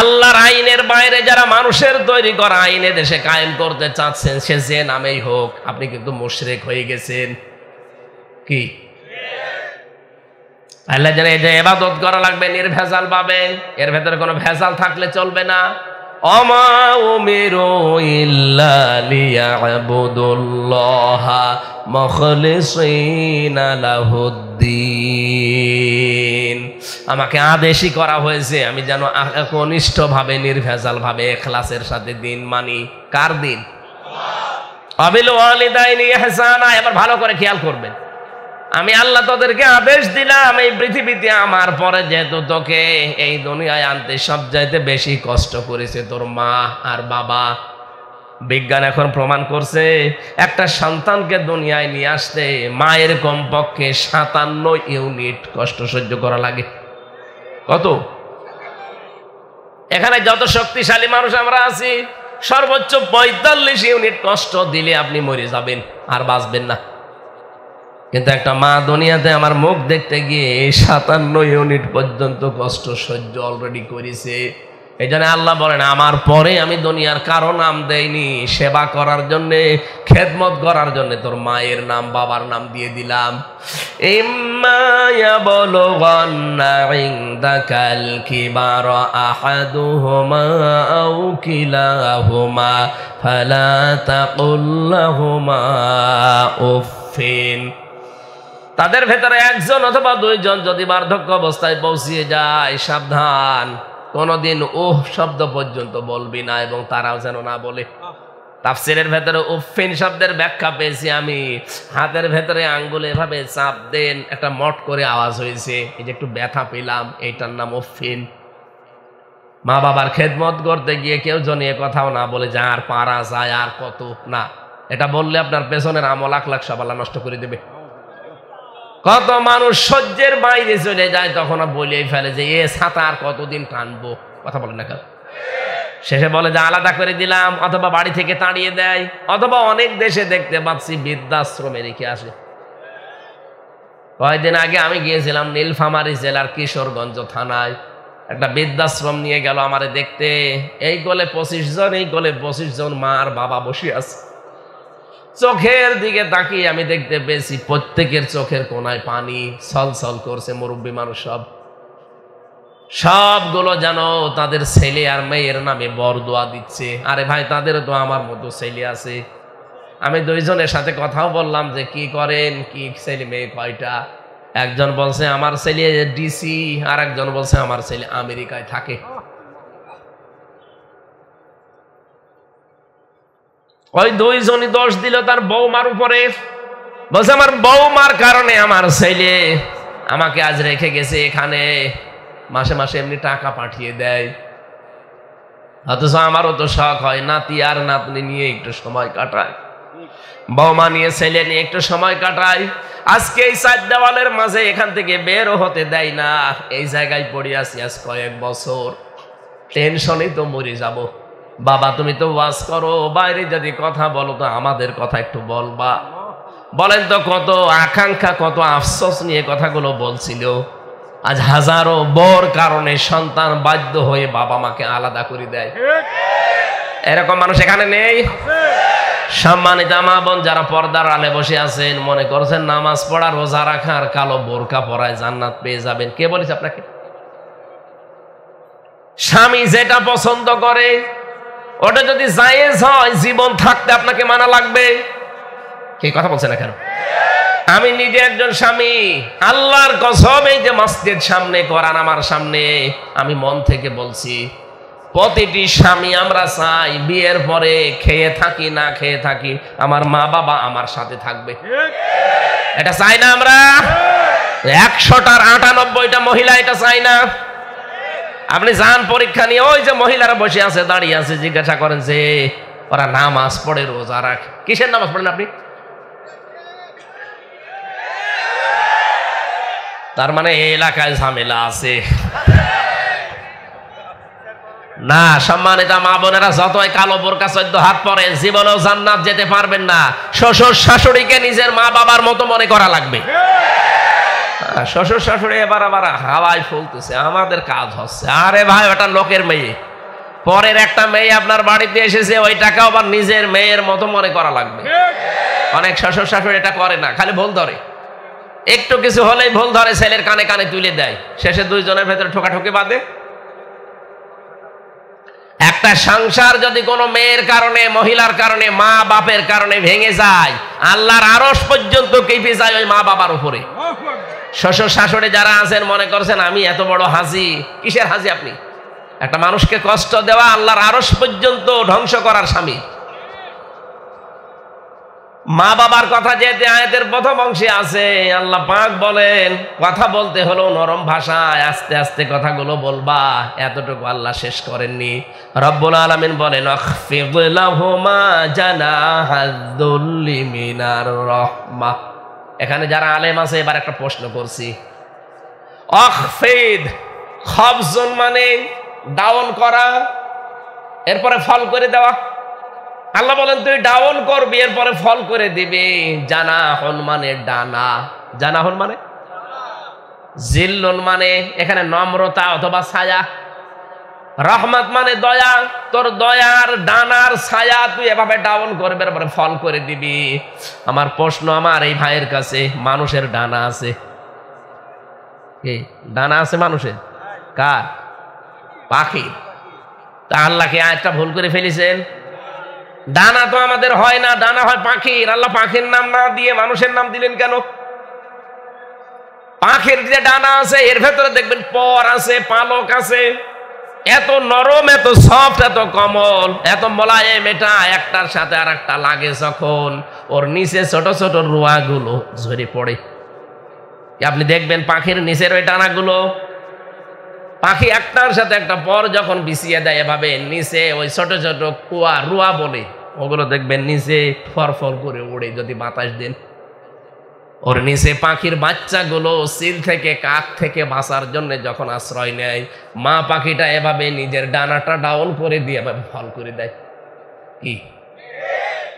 আল্লাহর আইনের বাইরে যারা মানুষের তৈরি করা আইনে দেশে কায়েম করতে চাচ্ছেন, সে যে নামেই হোক, আপনি কিন্তু মুশরিক হয়ে গেছেন। কি আল্লাহ জানে যে ইবাদত করা লাগবে নির্ভেজাল ভাবে, এর ভেতরে কোনো ভেজাল থাকলে চলবে না। ওমা উমিরু ইল্লা লিয়াবুদুল্লাহা মুখলিসিনা লাহুদ্দিন। আমাকে আদেশই করা হয়েছে আমি যেন একনিষ্ঠভাবে নির্ভেজালভাবে ইখলাসের সাথে দিন মানি। কার দিন? আবিল ওয়ালিদাইনি ইহসানা। এবার ভালো করে খেয়াল করবেন, আমি আল্লাহ তোদেরকে আদেশ দিলাম এই পৃথিবীতে আমার পরে যেহেতু তোকে এই দুনিয়ায় আনতে সবচাইতে বেশি কষ্ট করেছে তোর মা আর বাবা। বিজ্ঞান এখন প্রমাণ করছে একটা সন্তানকে দুনিয়ায় নিয়ে আসতে মায়ের কমপক্ষে 57 ইউনিট কষ্ট সহ্য করা লাগে। কত? এখানে যত শক্তিশালী মানুষ আমরা আছি, সর্বোচ্চ 45 ইউনিট কষ্ট দিলে আপনি মরে যাবেন, আর বাঁচবেন না। কিন্তু একটা মা দুনিয়াতে আমার মুখ দেখতে গিয়ে 57 ইউনিট পর্যন্ত কষ্ট সহ্য অলরেডি করেছে। এই জন্য আল্লাহ বলেন আমার পরে আমি দুনিয়ার কারো নাম দেইনি, সেবা করার জন্যে, খেদমত করার জন্যে তোর মায়ের নাম বাবার নাম দিয়ে দিলাম। ইম্মা ইয়াবলুগান্না ইনদাকাল কিবারা আহাদুহুমা আও কিলাহুমা ফালা তাকুল লাহুমা উফিন। তাদের ভেতরে একজন অথবা দুইজন যদি বার্ধক্য অবস্থায় পৌঁছিয়ে যায়, সাবধান, কোনদিন ওহ শব্দ পর্যন্ত বলবি না, এবং তারাও যেন না বলে। তাফসীরের ভেতরে উফিন শব্দের ব্যাখ্যা পেয়েছি আমি, হাতের ভেতরে আঙ্গুলে এভাবে চাপ দেন, একটা মট করে আওয়াজ হয়েছে, এই যে একটু ব্যথা পেলাম, এইটার নাম উফিন। মা বাবার খেদমত করতে গিয়ে কেউ জনিয়ে কথাও না বলে যে আর পারা যায়, আর কত না, এটা বললে আপনার পেছনের আমল লাখ লাখ সব আল্লাহ নষ্ট করে দেবে। কত মানুষ সহ্যের বাইরে চলে যায়, তখন বলেই ফেলে যে এ ছাতা আর কতদিন টানবো, কথা বলে না কেন? শেষে বলে যে আলাদা করে দিলাম, অথবা বাড়ি থেকে তাড়িয়ে দেয়, অথবা অনেক দেশে দেখতে পাচ্ছি বৃদ্ধাশ্রমে রেখে আসে। কয়েকদিন আগে আমি গিয়েছিলাম নীলফামারী জেলার কিশোরগঞ্জ থানায়, একটা বৃদ্ধাশ্রম নিয়ে গেল আমারে দেখতে। এই গোলে 25 জন, এই গোলে 25 জন মা আর বাবা বসে আছে। চোখের দিকে তাকিয়ে আমি দেখতে পেয়েছি প্রত্যেকের চোখের কোনায় পানি ছলছল করছে। মুরব্বী মানুষ সবগুলো যেন তাদের ছেলে আর মেয়ের নামে বরদোয়া দিচ্ছে। আরে ভাই, তাদের তো আমার মতো ছেলে আছে। আমি দুইজনের সাথে কথাও বললাম যে কি করেন, কি ছেলে মেয়ে কয়টা? একজন বলছে আমার ছেলে ডিসি, আর একজন বলছে আমার ছেলে আমেরিকায় থাকে। ওই দুইজনই দোষ দিল তার বৌমার উপরে, বলছে আমার বৌমার কারণে আমার ছেলে আমাকে আজ রেখে গেছে এখানে, মাসে মাসে এমনি টাকা পাঠিয়ে দেয়। অথচ আমারও তো শখ হয় নাতি আর নাতনি নিয়ে একটু সময় কাটায়, বৌমা নিয়ে ছেলে নিয়ে একটু সময় কাটায়। আজকে এই 4 দেওয়ালের মাঝে এখান থেকে বেরও হতে দেয় না, এই জায়গায় পড়ে আছি আজ কয়েক বছর, টেনশনেই তো মরে যাব। বাবা তুমি তো ওয়াজ করো, বাইরে যদি কথা বলো তো আমাদের কথা একটু বলবা। বলেন তো কত আকাঙ্ক্ষা, কত আফসোস নিয়ে কথাগুলো বলছিল। আজ হাজারো বর কারণে সন্তান বাধ্য হয়ে বাবা মাকে আলাদা করে দেয়। এরকম মানুষ এখানে নেই? সম্মানিত মা বোন যারা পর্দার আলে বসে আছেন, মনে করছেন নামাজ পড়া, রোজা রাখা আর কালো বোরকা পরায় জান্নাত পেয়ে যাবেন। কে বলেছে আপনাকে? স্বামী যেটা পছন্দ করে ওটা যদি জায়েজ হয়, জীবন থাকতে আপনাকে মানা লাগবে। কে কথা বলছে না কেন? আমি নিজে একজন স্বামী, আল্লাহর কসম, এই যে মসজিদ সামনে, কোরআন আমার সামনে, আমি মন থেকে বলছি প্রতিটি স্বামী আমরা চাই বিয়ের পরে খেয়ে থাকি না খেয়ে থাকি আমার মা বাবা আমার সাথে থাকবে। এটা চাই না আমরা? 100টার 98টা মহিলা এটা চাই না? আপনি যান পরীক্ষা নিয়ে, ওই যে মহিলারা বসে আছে, দাঁড়িয়ে আছে, জিজ্ঞাসা করেন যে ওরা নামাজ পড়ে, রোজা রাখে, কিসের নামাজ পড়েন আপনি? তার মানে এই এলাকায় ঝামেলা আছে না। সম্মানিত মা বোনেরা, যতই কালো বোরকা 14 হাত পরে জীবনেও জান্নাত যেতে পারবেন না। শ্বশুর শাশুড়িকে নিজের মা বাবার মতো মনে করা লাগবে। শ্বশুর শাশুড়ি এবার আবার হাওয়ায় ফুলতেছে, আমাদের কাজ হচ্ছে। আরে ভাই, ওটা লোকের মেয়ে, পরের একটা মেয়ে আপনার বাড়িতে এসেছে, ওই টাকা আবার নিজের মেয়ের মতো মনে করা লাগবে। অনেক শ্বশুর শাশুড়ি এটা করে না, খালি ভুল ধরে, একটু কিছু হলেই ভুল ধরে, ছেলের কানে কানে তুলে দেয়, শেষে দুইজনের ভেতরে ঠোকাঠুকি বাঁধে। একটা সংসার যদি কোনো মেয়ের কারণে, মহিলার কারণে, মা বাপের কারণে ভেঙে যায়, আল্লাহর আরশ পর্যন্ত কেঁপে যায় ওই মা বাবার উপরে। শ্বশুর শাশুড়ি যারা আছেন মনে করছেন আমি এত বড় হাজি। কিসের হাজি আপনি? একটা মানুষকে কষ্ট দেওয়া আল্লাহর আরশ পর্যন্ত ধ্বংস করার স্বামী। মা বাবার কথা যে আয়াতের প্রথম অংশে আছে, আল্লাহ পাক বলেন কথা বলতে হলো নরম ভাষায়, আস্তে আস্তে কথাগুলো বলবা, এতটুকু আল্লাহ শেষ করেননি। রব্বুল আলামিন বলেন আখফিদ লাহুমা জানাহাদ-দুল্লি মিনার রাহমাহ। এখানে যারা আলেম আছে এবার একটা প্রশ্ন করছি। আখফিদ, খফজুন মানে ডাউন করা, এরপরে ফল করে দেওয়া। আল্লাহ বলেন তুই ডাউন করবি, এরপরে ফল করে দিবি। জানাহন মানে ডানা, জানাহন মানে জিল্লুন মানে এখানে নম্রতা অথবা ছায়া, রহমত মানে দয়া। তোর দয়ার ডানার ছায়া তুই এভাবে ডাউন করবে, এরপরে ফল করে দিবি। আমার প্রশ্ন আমার এই ভাইয়ের কাছে, মানুষের ডানা আছে? কি ডানা আছে মানুষের? কার? পাখি। তা আল্লাহকে আয়াতটা ভুল করে ফেলেছেন। ডানা তো আমাদের হয় না, ডানা হয় পাখির। আল্লাহ পাখির নাম না দিয়ে মানুষের নাম দিলেন কেন? পাখির যে ডানা আছে এর ভেতরে দেখবেন পর আছে, পালক আছে, এত নরম, এত সফট, এত কমল, এত মোলায়েম। এটা একটার সাথে আর একটা লাগে যখন, ওর নিচে ছোট ছোট রুয়াগুলো ঝরে পড়ে। আপনি দেখবেন পাখির নিচের ওই ডানাগুলো, পাখি একটার সাথে একটা পর যখন বিছিয়ে দেয় এভাবে, নিচে ওই ছোট ছোট কুয়া, রুয়া বলে, ওগুলো দেখবেন নিচে ফরফর করে উড়ে যদি বাতাস দেন। ওর নিচে পাখির বাচ্চাগুলো চিল থেকে, কাক থেকে বাঁচার জন্য যখন আশ্রয় নেয়, মা পাখিটা এভাবে নিজের ডানাটা ডাউন করে দিয়ে এভাবে ফল করে দেয়। কি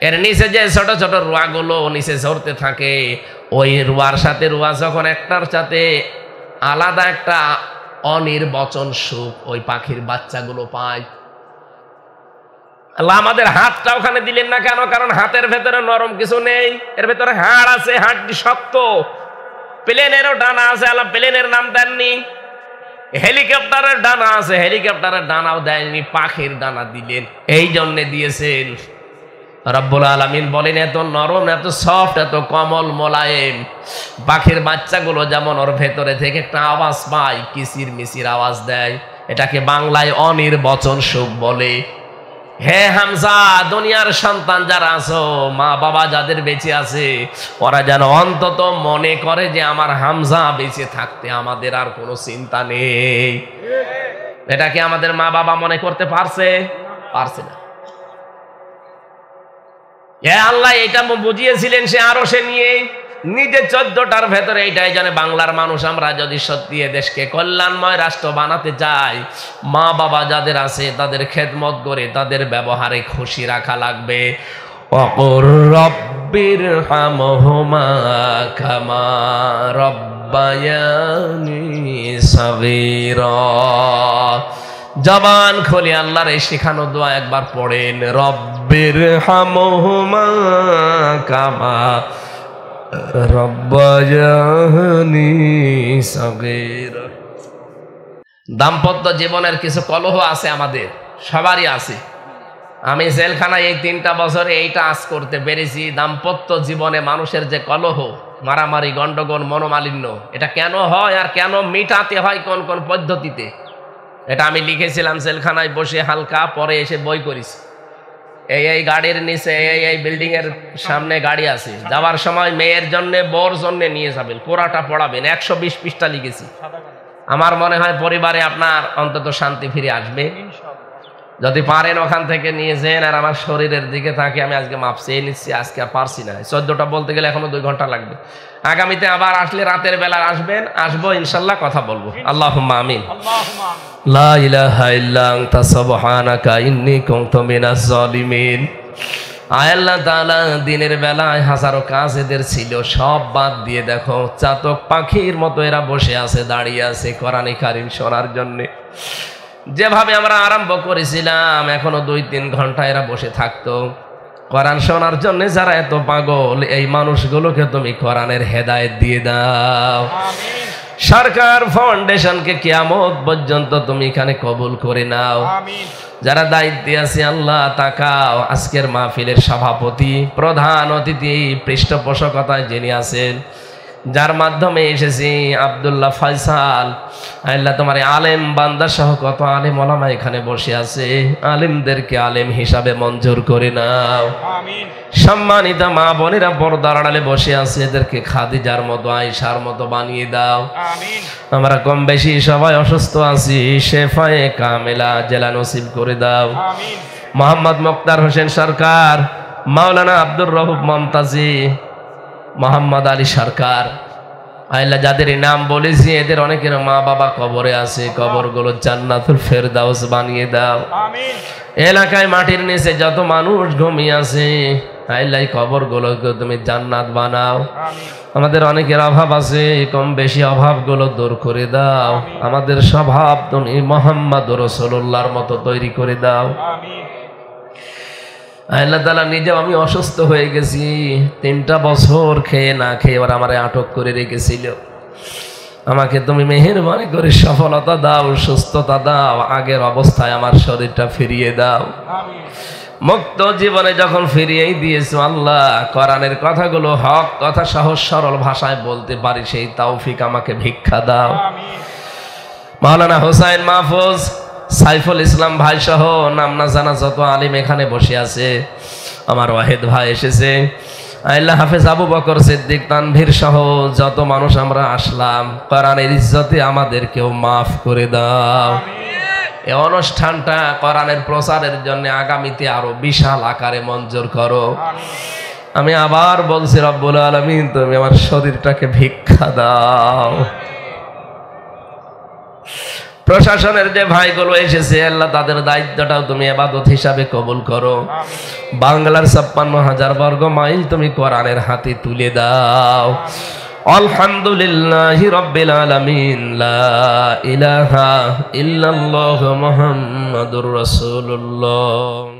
এর নিচে যে ছোট ছোট রুয়াগুলো নিচে ঝরতে থাকে, ওই রুয়ার সাথে রুয়া যখন একটার সাথে আলাদা একটা অনির্বচন সুখ ওই পাখির বাচ্চাগুলো পায়। আল্লাহ আমাদের হাতটা ওখানে দিলেন না কেন? কারণ হাতের ভেতরে নরম কিছু নেই, এর ভেতরে হাড় আছে, হাড়টি শক্ত। প্লেনেরও ডানা আছে, আল্লাহ প্লেনের নাম দেননি। হেলিকপ্টারের ডানা আছে, হেলিকপ্টারের ডানাও দেয়নি, পাখির ডানা দিলেন। এই জন্যে দিয়েছেন। রব্বুল আলামিন বলেন এত নরম, এত সফট, এত কমল, মোলায়েম। পাখির বাচ্চাগুলো যেমন ওর ভেতরে থেকে একটা আওয়াজ পায়, কিচির মিচির আওয়াজ দেয়, এটাকে বাংলায় অনির্বচন সুখ বলে। হে হামজা, দুনিয়ার সন্তান যারা আছো, মা বাবা যাদের বেঁচে আছে, ওরা যেন অন্তত মনে করে যে আমার হামজা বেঁচে থাকতে আমাদের আর কোনো চিন্তা নেই। এটা কি আমাদের মা বাবা মনে করতে পারছে? পারছে না। আল্লাহ এটা বুঝিয়েছিলেন সে আরো সে নিয়ে নিজে 14টার ভেতরে। এইটাই জানে বাংলার মানুষ, আমরা যদি সত্যি দেশকে কল্যাণময় রাষ্ট্র বানাতে চাই, মা বাবা যাদের আছে তাদের খেদমত করে তাদের ব্যবহারে খুশি রাখা লাগবে। ওয়াকুর রব্বির হামহুমা কামা রব্বায়ানি সাগীরা। জবান খুলে আল্লাহর এই শেখানো দোয়া একবার পড়েন, রব্বির হামহুমা কামা রব্বায়ানি সাগীরা। দাম্পত্য জীবনের কিছু কলহ আছে, আমাদের সবারই আছে। আমি জেলখানায় এই 3টা বছরে এইটা আজ করতে পেরেছি। দাম্পত্য জীবনে মানুষের যে কলহ, মারামারি, গন্ডগোল, মনোমালিন্য, এটা কেন হয় আর কেন মিটাতে হয় কোন কোন পদ্ধতিতে, এটা আমি লিখেছিলাম জেলখানায় বসে হালকা, পরে এসে বই করেছি। এই গাড়ির নিচে, এই বিল্ডিং এর সামনে গাড়ি আছে, যাওয়ার সময় মেয়ের জন্য, বোর জন্য নিয়ে যাবেন, পুরাটা পড়াবেন। 120 পৃষ্ঠা লিখেছি। আমার মনে হয় পরিবারে আপনার অন্তত শান্তি ফিরে আসবে। যদি পারেন ওখান থেকে নিয়ে যান, আর আমার শরীরের দিকে তাকে আমি আজকে মাপ চেয়ে নিচ্ছি, আজকে আর পারছি না। 14টা বলতে গেলে এখনো 2 ঘন্টা লাগবে। আগামীতে আবার আসলে রাতের বেলা আসবেন, আসবো ইনশাল্লাহ, কথা বলবো। আল্লাহুম্মা আমিন। লা ইলাহা ইল্লা আনতা সুবহানাকা ইন্নী কুনতু মিনাজ জালিমিন। আয় আল্লাহ তাআলা, দিনের বেলায় হাজারো কাজ এদের ছিল, সব বাদ দিয়ে দেখো চাতক পাখির মতো এরা বসে আছে, দাঁড়িয়ে আছে কোরআনে কারীম শোনার জন্য। যেভাবে আমরা আরম্ভ করেছিলাম, এখনো 2-3 ঘন্টা এরা বসে থাকতো কোরআন শোনার জন্য। যারা এত পাগল, এই মানুষগুলোকে তুমি কোরআনের হেদায়েত দিয়ে দাও। সরকার ফাউন্ডেশনকে কিয়ামত পর্যন্ত তুমি এখানে কবুল করে নাও। যারা দায়িত্বে আছে আল্লাহ তাকাও। আজকের মাহফিলের সভাপতি, প্রধান অতিথি, পৃষ্ঠপোষকতায় যিনি আছেন, যার মাধ্যমে এসেছি, আব্দুল্লাহ ফয়সাল, আল্লাহ তোমার আলেম বান্দা সহ কত আলেম ওলামা এখানে বসে আছে, আলেমদেরকে আলেম হিসাবে মঞ্জুর করে নাও। সম্মানিত মা বোনেরা পর্দার আড়ালে বসে আছে, এদেরকে খাদিজার মতো, আয়েশার মতো বানিয়ে দাও। আমরা কম বেশি সবাই অসুস্থ আছি, শেফায়ে কামেলা জেলা নসিব করে দাও। মোহাম্মদ মুক্তার হোসেন সরকার, মাওলানা আব্দুর রউফ মমতাজি, মোহাম্মদ আলী সরকার, আল্লাহ যাদের নাম বলেছি এদের অনেকের মা বাবা কবরে আছে, কবরগুলো জান্নাতুল ফেরদাউস বানিয়ে দাও। এলাকায় মাটির নিচে যত মানুষ ঘুমিয়ে আছে, আল্লাহ কবরগুলোকে তুমি জান্নাত বানাও। আমাদের অনেকের অভাব আছে, কম বেশি অভাবগুলো দূর করে দাও। আমাদের স্বভাব তুমি মুহাম্মদ রাসূলুল্লাহর মতো তৈরি করে দাও। আল্লাহ তাআলা, নিজেও আমি অসুস্থ হয়ে গেছি, 3টা বছর খেয়ে না খেয়ে এবার আমারে আটক করে রেখেছিল। আমাকে তুমি মেহেরবানি করে সফলতা দাও, সুস্থতা দাও, আগের অবস্থায় আমার শরীরটা ফিরিয়ে দাও। মুক্ত জীবনে যখন ফিরিয়েই দিয়েছো আল্লাহ, কোরআনের কথাগুলো হক কথা সহজ সরল ভাষায় বলতে পারি, সেই তৌফিক আমাকে ভিক্ষা দাও। মাওলানা হোসাইন মাহফুজ, সাইফুল ইসলাম ভাই সহ নাম না জানা যত আলিম এখানে বসে আছে, আমার ওয়াহিদ ভাই এসেছে, আল্লাহ হাফেজ আবু বকর সিদ্দিক তানভীর সহ যত মানুষ আমরা আসলাম, কোরআনের ইজ্জতে আমাদেরকেও মাফ করে দাও। এই অনুষ্ঠানটা কোরআনের প্রচারের জন্য আগামীতে আরো বিশাল আকারে মঞ্জুর করো। আমি আবার বলছি, রব্বুল আলামিন তুমি আমার শরীরটাকে ভিক্ষা দাও। প্রশাসনের যে ভাইগুলো এসেছে আল্লাহ, তাদের দায়িত্বটাও তুমি ইবাদত হিসাবে কবুল করো। বাংলার 56,000 বর্গ মাইল তুমি কোরআনের হাতে তুলে দাও। আলহামদুলিল্লাহি রাব্বিল আলামিন, লা ইলাহা ইল্লাল্লাহু মুহাম্মাদুর রাসূলুল্লাহ।